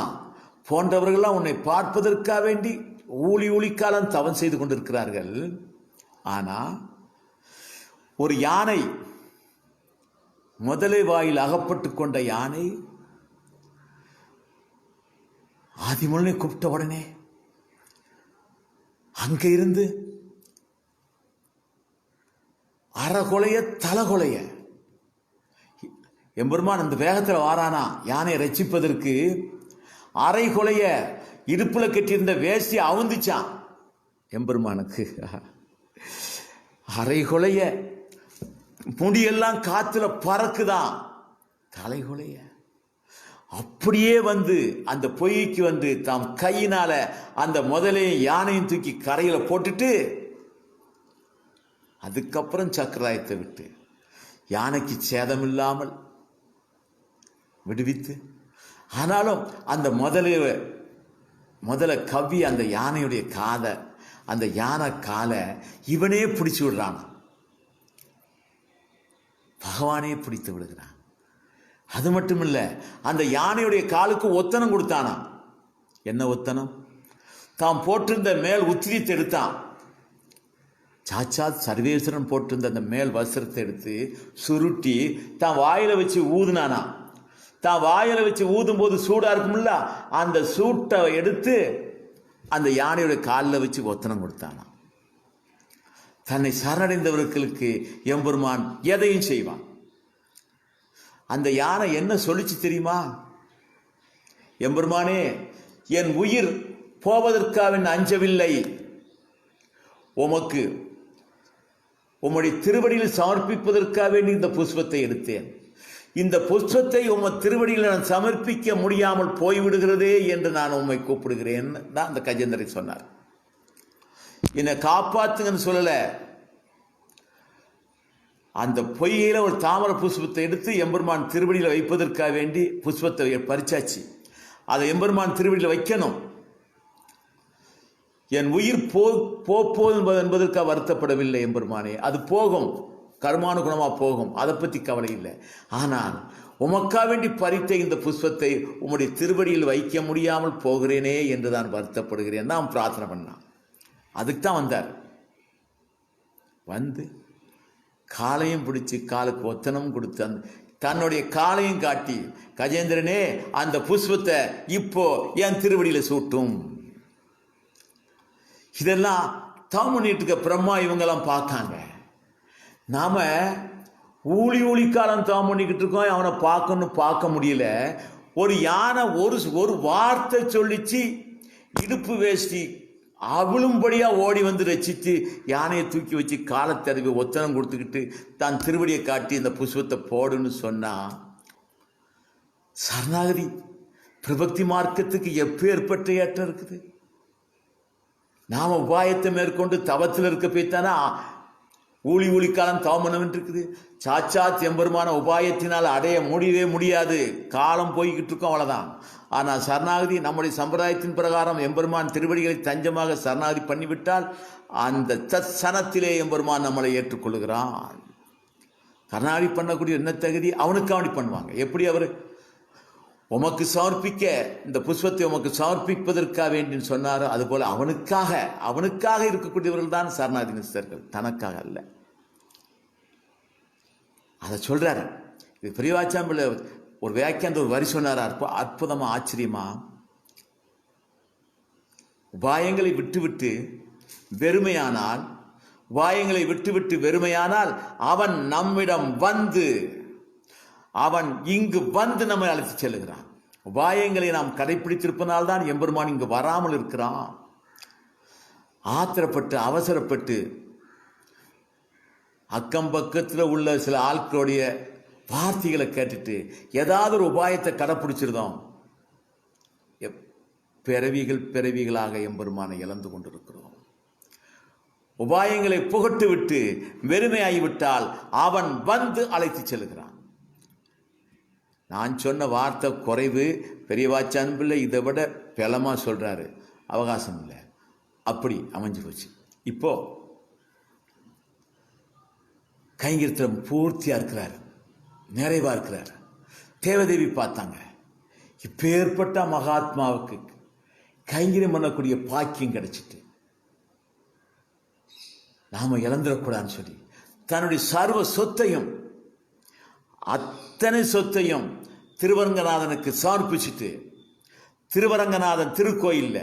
போன்றவர்கள்லாம் உன்னை பார்ப்பதற்காக வேண்டி ஊழி ஊழிக்காலம் தவம் செய்து கொண்டிருக்கிறார்கள். ஆனா ஒரு யானை, முதலை வாயில் அகப்பட்டு கொண்ட யானை ஆதிமூலனை கூப்பிட்ட உடனே அங்க இருந்து அறகொலைய தலகொலைய எம்பெருமான் அந்த வேகத்தில் வாரானா யானை ரட்சிப்பதற்கு. அரை கொலைய இடுப்புல கட்டியிருந்த வேஷ்டி அவுந்துச்சான் எம்பெருமானுக்கு. அரை கொலைய முடியெல்லாம் காத்துல பறக்குதான். தலைகொலைய அப்படியே வந்து அந்த பொய்க்கு வந்து தாம் கையினால அந்த முதலையும் யானையும் தூக்கி கரையில போட்டுட்டு அதுக்கப்புறம் சக்கராயத்தை விட்டு யானைக்கு சேதம் இல்லாமல் விடுவித்து, ஆனாலும் அந்த முதல கவ்வி அந்த யானையுடைய காதை, அந்த யானை காலை இவனே பிடிச்சு விடுறான். பகவானே பிடித்து விடுகிறான். அது மட்டும் இல்ல, அந்த யானையுடைய காலுக்கு ஒத்தனம் கொடுத்தானா. என்ன ஒத்தனம்? தாம் போட்டிருந்த மேல் உத்திரியத்தை எடுத்தான். சாட்சாத் சர்வேஸ்வரன் போட்டிருந்த அந்த மேல் வஸ்திரத்தை எடுத்து சுருட்டி தான் வாயில வச்சு ஊதுனானா. தான் வாயில வச்சு ஊதும் போது சூடா இருக்கும்ல, அந்த சூட்டை எடுத்து அந்த யானையுடைய காலில் வச்சு ஒத்தனம் கொடுத்தானா. தன்னை சரணடைந்தவர்களுக்கு எம்பெருமான் எதையும் செய்வான். அந்த யானை என்ன சொல்லிச்சு தெரியுமா? எம்பெருமானே, என் உயிர் போவதற்காக அஞ்சவில்லை, உமக்கு உம்முடைய திருவடியில் சமர்ப்பிப்பதற்காக வேண்டி இந்த புஷ்பத்தை எடுத்தேன். இந்த புஷ்பத்தை உம திருவடியில் நான் சமர்ப்பிக்க முடியாமல் போய்விடுகிறதே என்று நான் உம்மை கூப்பிடுகிறேன் தான் அந்த கஜேந்திரை சொன்னார். என்னை காப்பாத்துங்கன்னு சொல்லல. அந்த பொய்யில ஒரு தாமரை புஷ்பத்தை எடுத்து எம்பெருமான் திருவடியில் வைப்பதற்காக வேண்டி புஷ்பத்தை பறிச்சாச்சு. அதை எம்பெருமான் திருவடியில் வைக்கணும். என் உயிர் போதும் என்பதற்காக வருத்தப்படவில்லை எம்பெருமானே. அது போகும், கர்மானுகுணமா போகும், அதை பற்றி கவலை இல்லை. ஆனால் உமக்கா வேண்டி பறித்த இந்த புஷ்பத்தை உம்முடைய திருவடியில் வைக்க முடியாமல் போகிறேனே என்று தான் வருத்தப்படுகிறேன் தான் பிரார்த்தனை பண்ணான். அதுக்கு தான் வந்தார். வந்து காலையும் பிடிச்சி காலுக்கு ஒத்தனம் கொடுத்து தன்னுடைய காலையும் காட்டி, கஜேந்திரனே அந்த புஷ்பத்தை இப்போ என் திருவடியில் சூட்டும். இதெல்லாம் தவம் பண்ணிட்டு இருக்க பிரம்மா இவங்கெல்லாம் பார்க்காங்க. நாம ஊழி காலம் தவம் பண்ணிக்கிட்டு இருக்கோம், அவனை பார்க்க முடியல. ஒரு யானை ஒரு வார்த்தை சொல்லிச்சு, இடுப்பு வேஷ்டி அவளும்படியா ஓடி வந்து ரசித்து யானையை தூக்கி வச்சு காலத்தடவி ஒத்தனம் கொடுத்துக்கிட்டு தான் திருவடியை காட்டி இந்த புஷ்பத்தை போடுன்னு சொன்னா, சரணாகதி பிரபக்தி மார்க்கத்துக்கு எப்பேற்பட்ட ஏற்றம் இருக்குது. நாம உபாயத்தை மேற்கொண்டு தவத்தில் இருக்க போய்த்தானா ஊழி காலம் தவமனம் இருக்குது. சாட்சாத் எம்பெருமான உபாயத்தினால் அடைய முடியவே முடியாது. காலம் போய்கிட்டு இருக்கோம், அவ்வளவுதான். ஆனால் சரணாகதி நம்முடைய சம்பிரதாயத்தின் பிரகாரம் எம்பெருமான் திருவடிகளை தஞ்சமாக சரணாகதி பண்ணிவிட்டால் அந்த தற்சனத்திலே எம்பெருமான் நம்மளை ஏற்றுக்கொள்கிறான். சரணாகதி பண்ணக்கூடிய என்ன தகுதி அவனுக்கு அவனி பண்ணுவாங்க. எப்படி அவர் உமக்கு சமர்ப்பிக்க இந்த புஷ்பத்தை உமக்கு சமர்ப்பிப்பதற்காக வேண்டின்னு சொன்னாரோ அதுபோல அவனுக்காக இருக்கக்கூடியவர்கள் தான் சரணாகதி நிஷ்டர்கள், தனக்காக அல்ல. அதை சொல்றாரு. இது பெரியவாச்சாம்பிள்ள ஒரு வியாக்கியாந்த ஒரு வரி சொன்னார், அற்புதமா ஆச்சரியமா. உபாயங்களை விட்டுவிட்டு வெறுமையானால் அவன் நம்மிடம் வந்து அவன் இங்கு வந்து நம்மை அழைத்து செல்லுகிறான். உபாயங்களை நாம் கடைபிடித்திருப்பதால்தான் எம்பெருமான் இங்கு வராமல் இருக்கிறான். ஆத்திரப்பட்டு அவசரப்பட்டு அக்கம் பக்கத்தில் உள்ள சில ஆட்களுடைய வார்த்தைகளை கேட்டுட்டு ஏதாவது ஒரு உபாயத்தை கடைப்பிடிச்சிருந்தோம், பிறவிகளாக எம்பெருமானை இழந்து கொண்டிருக்கிறோம். உபாயங்களை புகட்டு விட்டு வெறுமையாகிவிட்டால் அவன் வந்து அழைத்து செல்கிறான். நான் சொன்ன வார்த்தை குறைவு, பெரியவாச்சான் பிள்ளை இதை விட பலமா சொல்றாரு, அவகாசம் இல்லை, அப்படி அமைஞ்சு போச்சு. இப்போ கைங்கரியம் பூர்த்தியா இருக்கிறாரு, நிறைவா இருக்கிறாரு. தேவதேவி பார்த்தாங்க, இப்பேற்பட்ட மகாத்மாவுக்கு கைங்கரியம் பண்ணக்கூடிய பாக்கியம் கிடைச்சிட்டு நாம இழந்துடக்கூடாதுன்னு சொல்லி தன்னுடைய சர்வ சொத்தையும் அத்தனை சொத்தையும் திருவரங்கநாதனுக்கு சமர்ப்பிச்சுட்டு திருவரங்கநாதன் திருக்கோயிலில்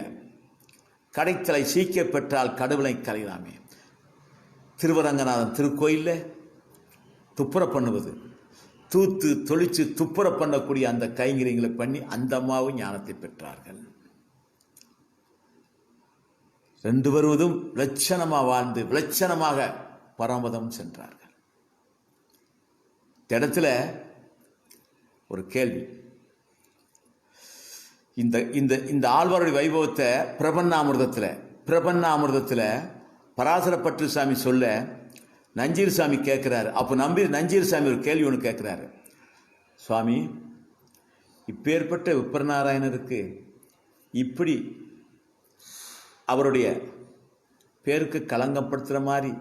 கடைத்தலை சீக்க பெற்றால் கடவுளை கலையலாமே. திருவரங்கநாதன் திருக்கோயிலில் துப்புர பண்ணுவது, தூத்து தொளிச்சு துப்புர பண்ணக்கூடிய அந்த கைங்கரியங்களை பண்ணி அந்த அம்மாவும் ஞானத்தை பெற்றார்கள். 2 வருவதும் விலட்சணமாக வாழ்ந்து விலட்சணமாக பரமதம் சென்றார்கள். இந்த இடத்துல ஒரு கேள்வி. இந்த இந்த இந்த ஆழ்வாருடைய வைபவத்தை பிரபன்னாமிர்தத்தில் பராசரப்பட்டு சாமி சொல்ல நஞ்சீர் சாமி கேட்குறாரு. அப்போ நஞ்சீர் சாமி ஒரு கேள்வி ஒன்று கேட்குறாரு. சுவாமி, இப்பேற்பட்ட விப்ரநாராயணருக்கு இப்படி அவருடைய பேருக்கு களங்கப்படுத்துகிற மாதிரி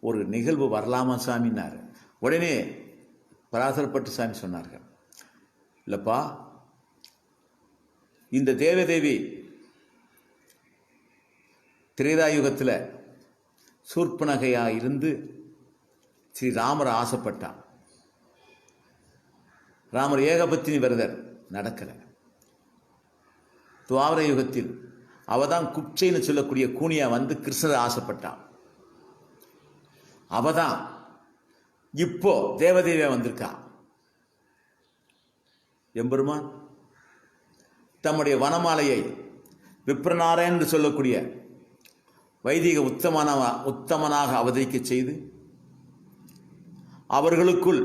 ஒரு நிகழ்வு வரலாமா சாமின்னாரு. உடனே பராசரப்பட்டு சாமி சொன்னார்கள், இல்லைப்பா, இந்த தேவதேவி திரேதாயுகத்தில் சூர்பனகையாக இருந்து ஸ்ரீராமரை ஆசைப்பட்டான். ராமர் ஏகபத்தினி விரதர், நடக்கலை. துவாபர யுகத்தில் அவதான் குப்சைன்னு சொல்லக்கூடிய கூனியா வந்து கிருஷ்ணரை ஆசைப்பட்டான். அவதான் இப்போ தேவதேவியா வந்திருக்கா. எம்பெருமான் தம்முடைய வனமாலையை விப்ரநாராயணன் என்று சொல்லக்கூடிய வைதிக உத்தமனாக அவதரிக்க செய்து அவர்களுக்குள்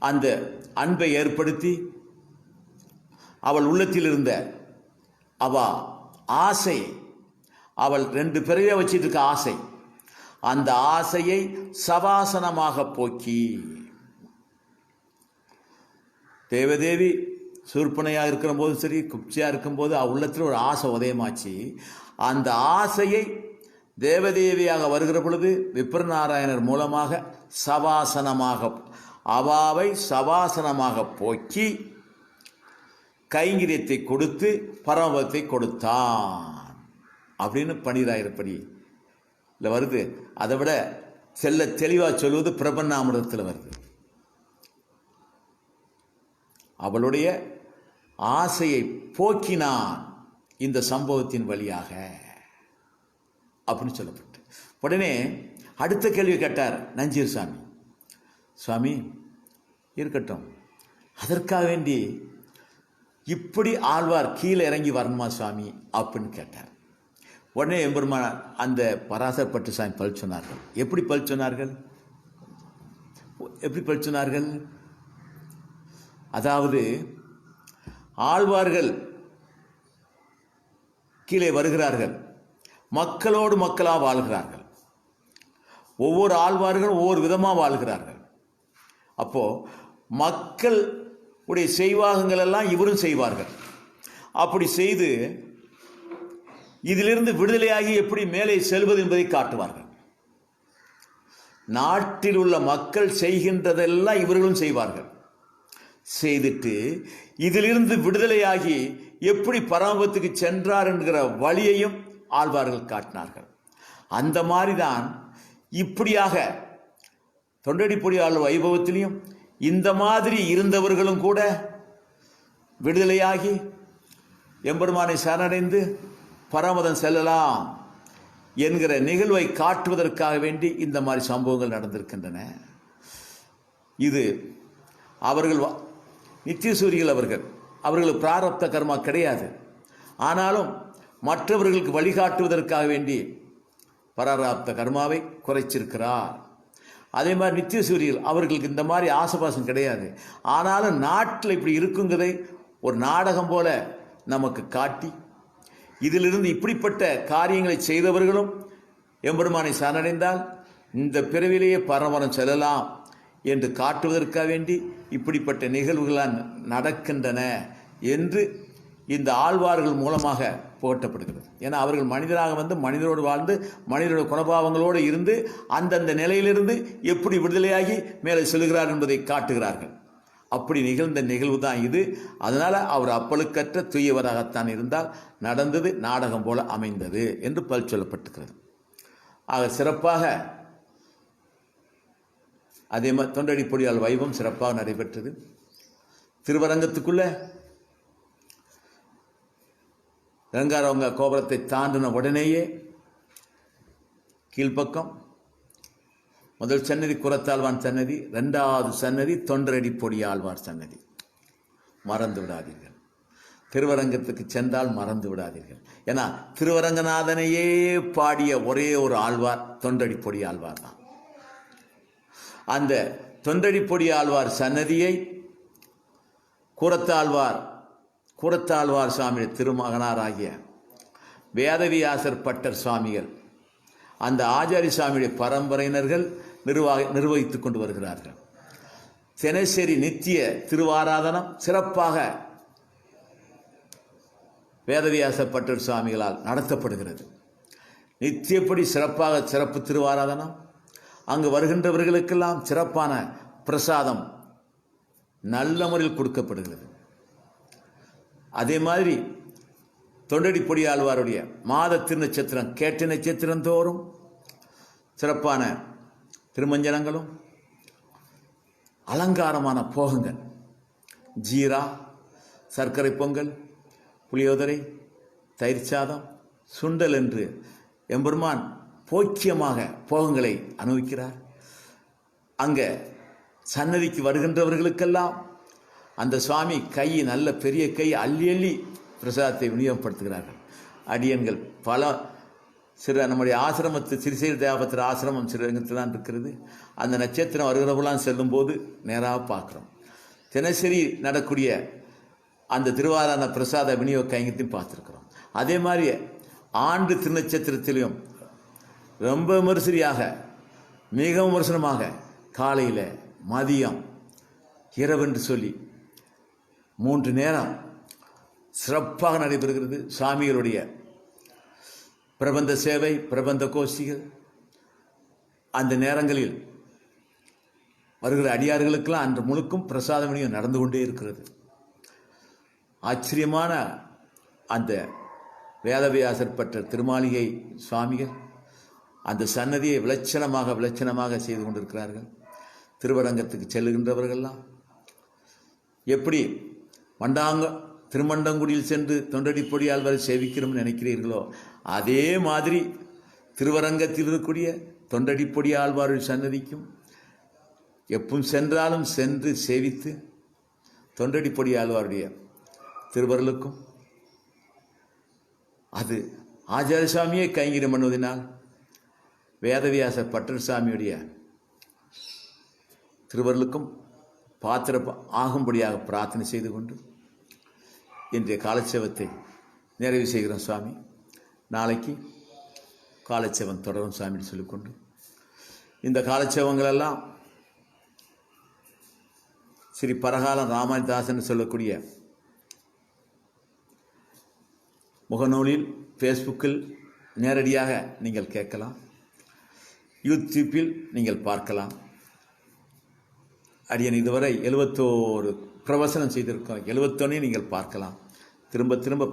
அந்த அன்பை ஏற்படுத்தி அவள் உள்ளத்தில் இருந்த ஆசை, அவள் 2 பிறவியை வச்சிட்டு இருக்க ஆசை, அந்த ஆசையை சவாசனமாக போக்கி தேவதேவி சூர்பனையாக இருக்கிற போதும் சரி, குப்சியாக இருக்கும்போது உள்ளத்தில் ஒரு ஆசை உதயமாச்சு. அந்த ஆசையை தேவதேவியாக வருகிற பொழுது விப்ரநாராயணர் மூலமாக சவாசனமாக அவாவை சவாசனமாக போக்கி கைங்கரியத்தை கொடுத்து பரமபதத்தை கொடுத்தான் அப்படின்னு 12,000 இல்லை வருது. அதை விட தெளிவாக சொல்வது பிரபன்னாமிர்தத்தில் வருது. அவளுடைய ஆசையை போக்கினான் இந்த சம்பவத்தின் வழியாக அப்படின்னு சொல்லப்பட்டு, உடனே அடுத்த கேள்வி கேட்டார் நஞ்சீர் சாமி. சுவாமி இருக்கட்டும், அதற்காக வேண்டி இப்படி ஆழ்வார் கீழே இறங்கி வரணுமா சுவாமி அப்படின்னு கேட்டார். உடனே எம்பெருமான் அந்த பராசரப்பட்டு சாமி பல் சொன்னார்கள். எப்படி பல் சொன்னார்கள்? அதாவது ஆழ்வார்கள் கீழே வருகிறார்கள், மக்களோடு மக்களாக வாழ்கிறார்கள். ஒவ்வொரு ஆழ்வார்களும் ஒவ்வொரு விதமாக வாழ்கிறார்கள். அப்போ மக்கள் உடைய செய்வாகங்கள் எல்லாம் இவரும் செய்வார்கள். அப்படி செய்து இதிலிருந்து விடுதலையாகி எப்படி மேலே செல்வது என்பதை காட்டுவார்கள். நாட்டில் உள்ள மக்கள் செய்கின்றதெல்லாம் இவர்களும் செய்வார்கள். செய்துட்டு இதிலிருந்து விடுதலையாகி எப்படி பரமபதத்துக்கு சென்றார் என்கிற வழியையும் ஆழ்வார்கள் காட்டினார்கள். அந்த மாதிரி தான் இப்படியாக தொண்டடிப்பொடியாளர் வைபவத்திலையும் இந்த மாதிரி இருந்தவர்களும் கூட விடுதலையாகி எம்பெருமானை சரணடைந்து பரமபதம் செல்லலாம் என்கிற நிகழ்வை காட்டுவதற்காக வேண்டி இந்த மாதிரி சம்பவங்கள் நடந்திருக்கின்றன. இது அவர்கள் நித்தியசூரிகள், அவர்களுக்கு பிராரப்த கர்மா கிடையாது. ஆனாலும் மற்றவர்களுக்கு வழிகாட்டுவதற்காக வேண்டி பராரப்த கர்மாவை குறைச்சிருக்கிறார். அதே மாதிரி நித்தியசூரிகள் அவர்களுக்கு இந்த மாதிரி ஆசபாசம் கிடையாது. ஆனாலும் நாட்டில் இப்படி இருக்குங்கிறதை ஒரு நாடகம் போல நமக்கு காட்டி இதிலிருந்து இப்படிப்பட்ட காரியங்களை செய்தவர்களும் எம்பெருமானை சரணடைந்தால் இந்த பிறவிலேயே பரமபதம் செல்லலாம் என்று காட்டுவதற்காக வேண்டி இப்படிப்பட்ட நிகழ்வுகளால் நடக்கின்றன என்று இந்த ஆழ்வார்கள் மூலமாக புகட்டப்படுகிறது. ஏன்னா அவர்கள் மனிதராக வந்து மனிதரோடு வாழ்ந்து மனிதரோட குணபாவங்களோடு இருந்து அந்தந்த நிலையிலிருந்து எப்படி விடுதலையாகி மேலே செல்கிறார் என்பதை காட்டுகிறார்கள். அப்படி நிகழ்ந்த நிகழ்வு தான் இது. அதனால் அவர் அப்பழுக்கற்ற தூயவராகத்தான் இருந்தால் நடந்தது நாடகம் போல அமைந்தது என்று பல் சொல்லப்பட்டிருக்கிறது. ஆக சிறப்பாக அதே மாதிரி தொண்டடிப்பொடியால் வைபவம் சிறப்பாக நடைபெற்றது. திருவரங்கத்துக்குள்ள ரங்காரவங்க கோபுரத்தை தாண்டின உடனேயே கீழ்ப்பக்கம் முதல் சன்னதி குரத்தாழ்வான் சன்னதி, 2வது சன்னதி தொண்டரடி பொடி ஆழ்வார் சன்னதி. மறந்து விடாதீர்கள். திருவரங்கத்துக்கு சென்றால் மறந்து விடாதீர்கள். ஏன்னா திருவரங்கநாதனையே பாடிய ஒரே ஒரு ஆழ்வார் தொண்டடி பொடி ஆழ்வார் தான். அந்த தொண்டடி பொடி ஆழ்வார் சன்னதியை கூரத்தாழ்வார் சுவாமி திருமகனாராகிய வேதவியாசர் பட்டர் சுவாமிகள், அந்த ஆச்சாரி சுவாமியுடைய பரம்பரையினர்கள் நிர்வகித்துக் கொண்டு வருகிறார்கள். தினசரி நித்திய திருவாராதனம் சிறப்பாக வேதவியாச பட்டர் சுவாமிகளால் நடத்தப்படுகிறது. நித்தியப்படி சிறப்பு திருவாராதனம். அங்கு வருகின்றவர்களுக்கெல்லாம் சிறப்பான பிரசாதம் நல்ல முறையில் கொடுக்கப்படுகிறது. அதே மாதிரி தொண்டடி பொடி ஆழ்வாருடைய மாத திருநட்சத்திரம் கேட்ட நட்சத்திரம் தோறும் சிறப்பான திருமஞ்சனங்களும் அலங்காரமான போகங்கள், ஜீரா, சர்க்கரை பொங்கல், புளியோதரை, தயிர் சாதம், சுண்டல் என்று எம்பெருமான் போக்கியமாக போகங்களை அனுபவிக்கிறார். அங்கே சன்னதிக்கு வருகின்றவர்களுக்கெல்லாம் அந்த சுவாமி கை, நல்ல பெரிய கை அள்ளி அள்ளி பிரசாதத்தை விநியோகப்படுத்துகிறார்கள். அடியன்கள் பல நம்முடைய ஆசிரமத்து சிறிசைல் தேவபத்திர ஆசிரமம் ஸ்ரீரங்கத்தில் தான் இருக்கிறது. அந்த நட்சத்திரம் வருகிறவெல்லாம் செல்லும்போது நேராக பார்க்குறோம். தினசரி நடக்கூடிய அந்த திருவாரான பிரசாத விநியோக கைங்கத்தையும் பார்த்துருக்குறோம். அதே மாதிரி ஆண்டு திருநட்சத்திரத்திலையும் ரொம்ப விமரிசையாக, மிக விமர்சனமாக காலையில், மதியம், இரவென்று சொல்லி 3 நேரம் சிறப்பாக நடைபெறுகிறது. சுவாமிகளுடைய பிரபந்த சேவை, பிரபந்த கோஷ்டிகள், அந்த நேரங்களில் வருகிற அடியார்களுக்கெல்லாம் அன்று முழுக்கும் பிரசாத விநியோகம் நடந்து கொண்டே இருக்கிறது. ஆச்சரியமான அந்த வேதவியாசர் பட்ட திருமாளிகை சுவாமிகள் அந்த சன்னதியை விலட்சணமாக செய்து கொண்டிருக்கிறார்கள். திருவரங்கத்துக்கு செல்லுகின்றவர்கள்லாம் எப்படி திருமண்டங்குடியில் சென்று தொண்டடி பொடி ஆழ்வாரை சேவிக்கிறோம்னு நினைக்கிறீர்களோ, அதே மாதிரி திருவரங்கத்தில் இருக்கக்கூடிய தொண்டடி பொடி ஆழ்வார் சன்னதிக்கும் எப்பவும் சென்றாலும் சென்று சேவித்து தொண்டடி பொடி ஆழ்வாருடைய திருவருளுக்கும் அது ஆச்சாரிய சுவாமியே கைங்கரியம் பண்ணுவதனால் வேதவியாச பட்டர் சுவாமியுடைய திருவருளுக்கும் பாத்திர ஆகும்படியாக பிரார்த்தனை செய்து கொண்டு இன்றைய காலட்சேபத்தை நிறைவு செய்கிறோம் சுவாமி. நாளைக்கு காலட்சேபம் தொடரும் சுவாமின்னு சொல்லிக்கொண்டு, இந்த காலட்சேபங்களெல்லாம் ஸ்ரீ பரகாலம் ராமதாசன் சொல்லக்கூடிய முகநூலில், ஃபேஸ்புக்கில் நேரடியாக நீங்கள் கேட்கலாம். யூடியூப்பில் நீங்கள் பார்க்கலாம். அடியன் இதுவரை 71 பிரவசனம் செய்திருக்கோம். 71 நீங்கள் பார்க்கலாம். திரும்ப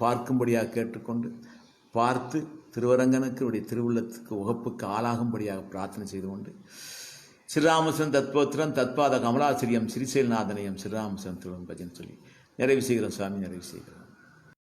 பார்க்கும்படியாக கேட்டுக்கொண்டு, பார்த்து திருவரங்கனுக்கு திருவுள்ளத்துக்கு உகப்புக்கு ஆளாகும்படியாக பிரார்த்தனை செய்து கொண்டு, ஸ்ரீராமசன் தத்போத்திரம் தத்பாத கமலாசிரியம் ஸ்ரீசைல்நாதனையம் ஸ்ரீராமசன் திருவன் பஜன் சொல்லி நிறைவு செய்கிறோம் சுவாமி. நிறைவு செய்கிறோம்.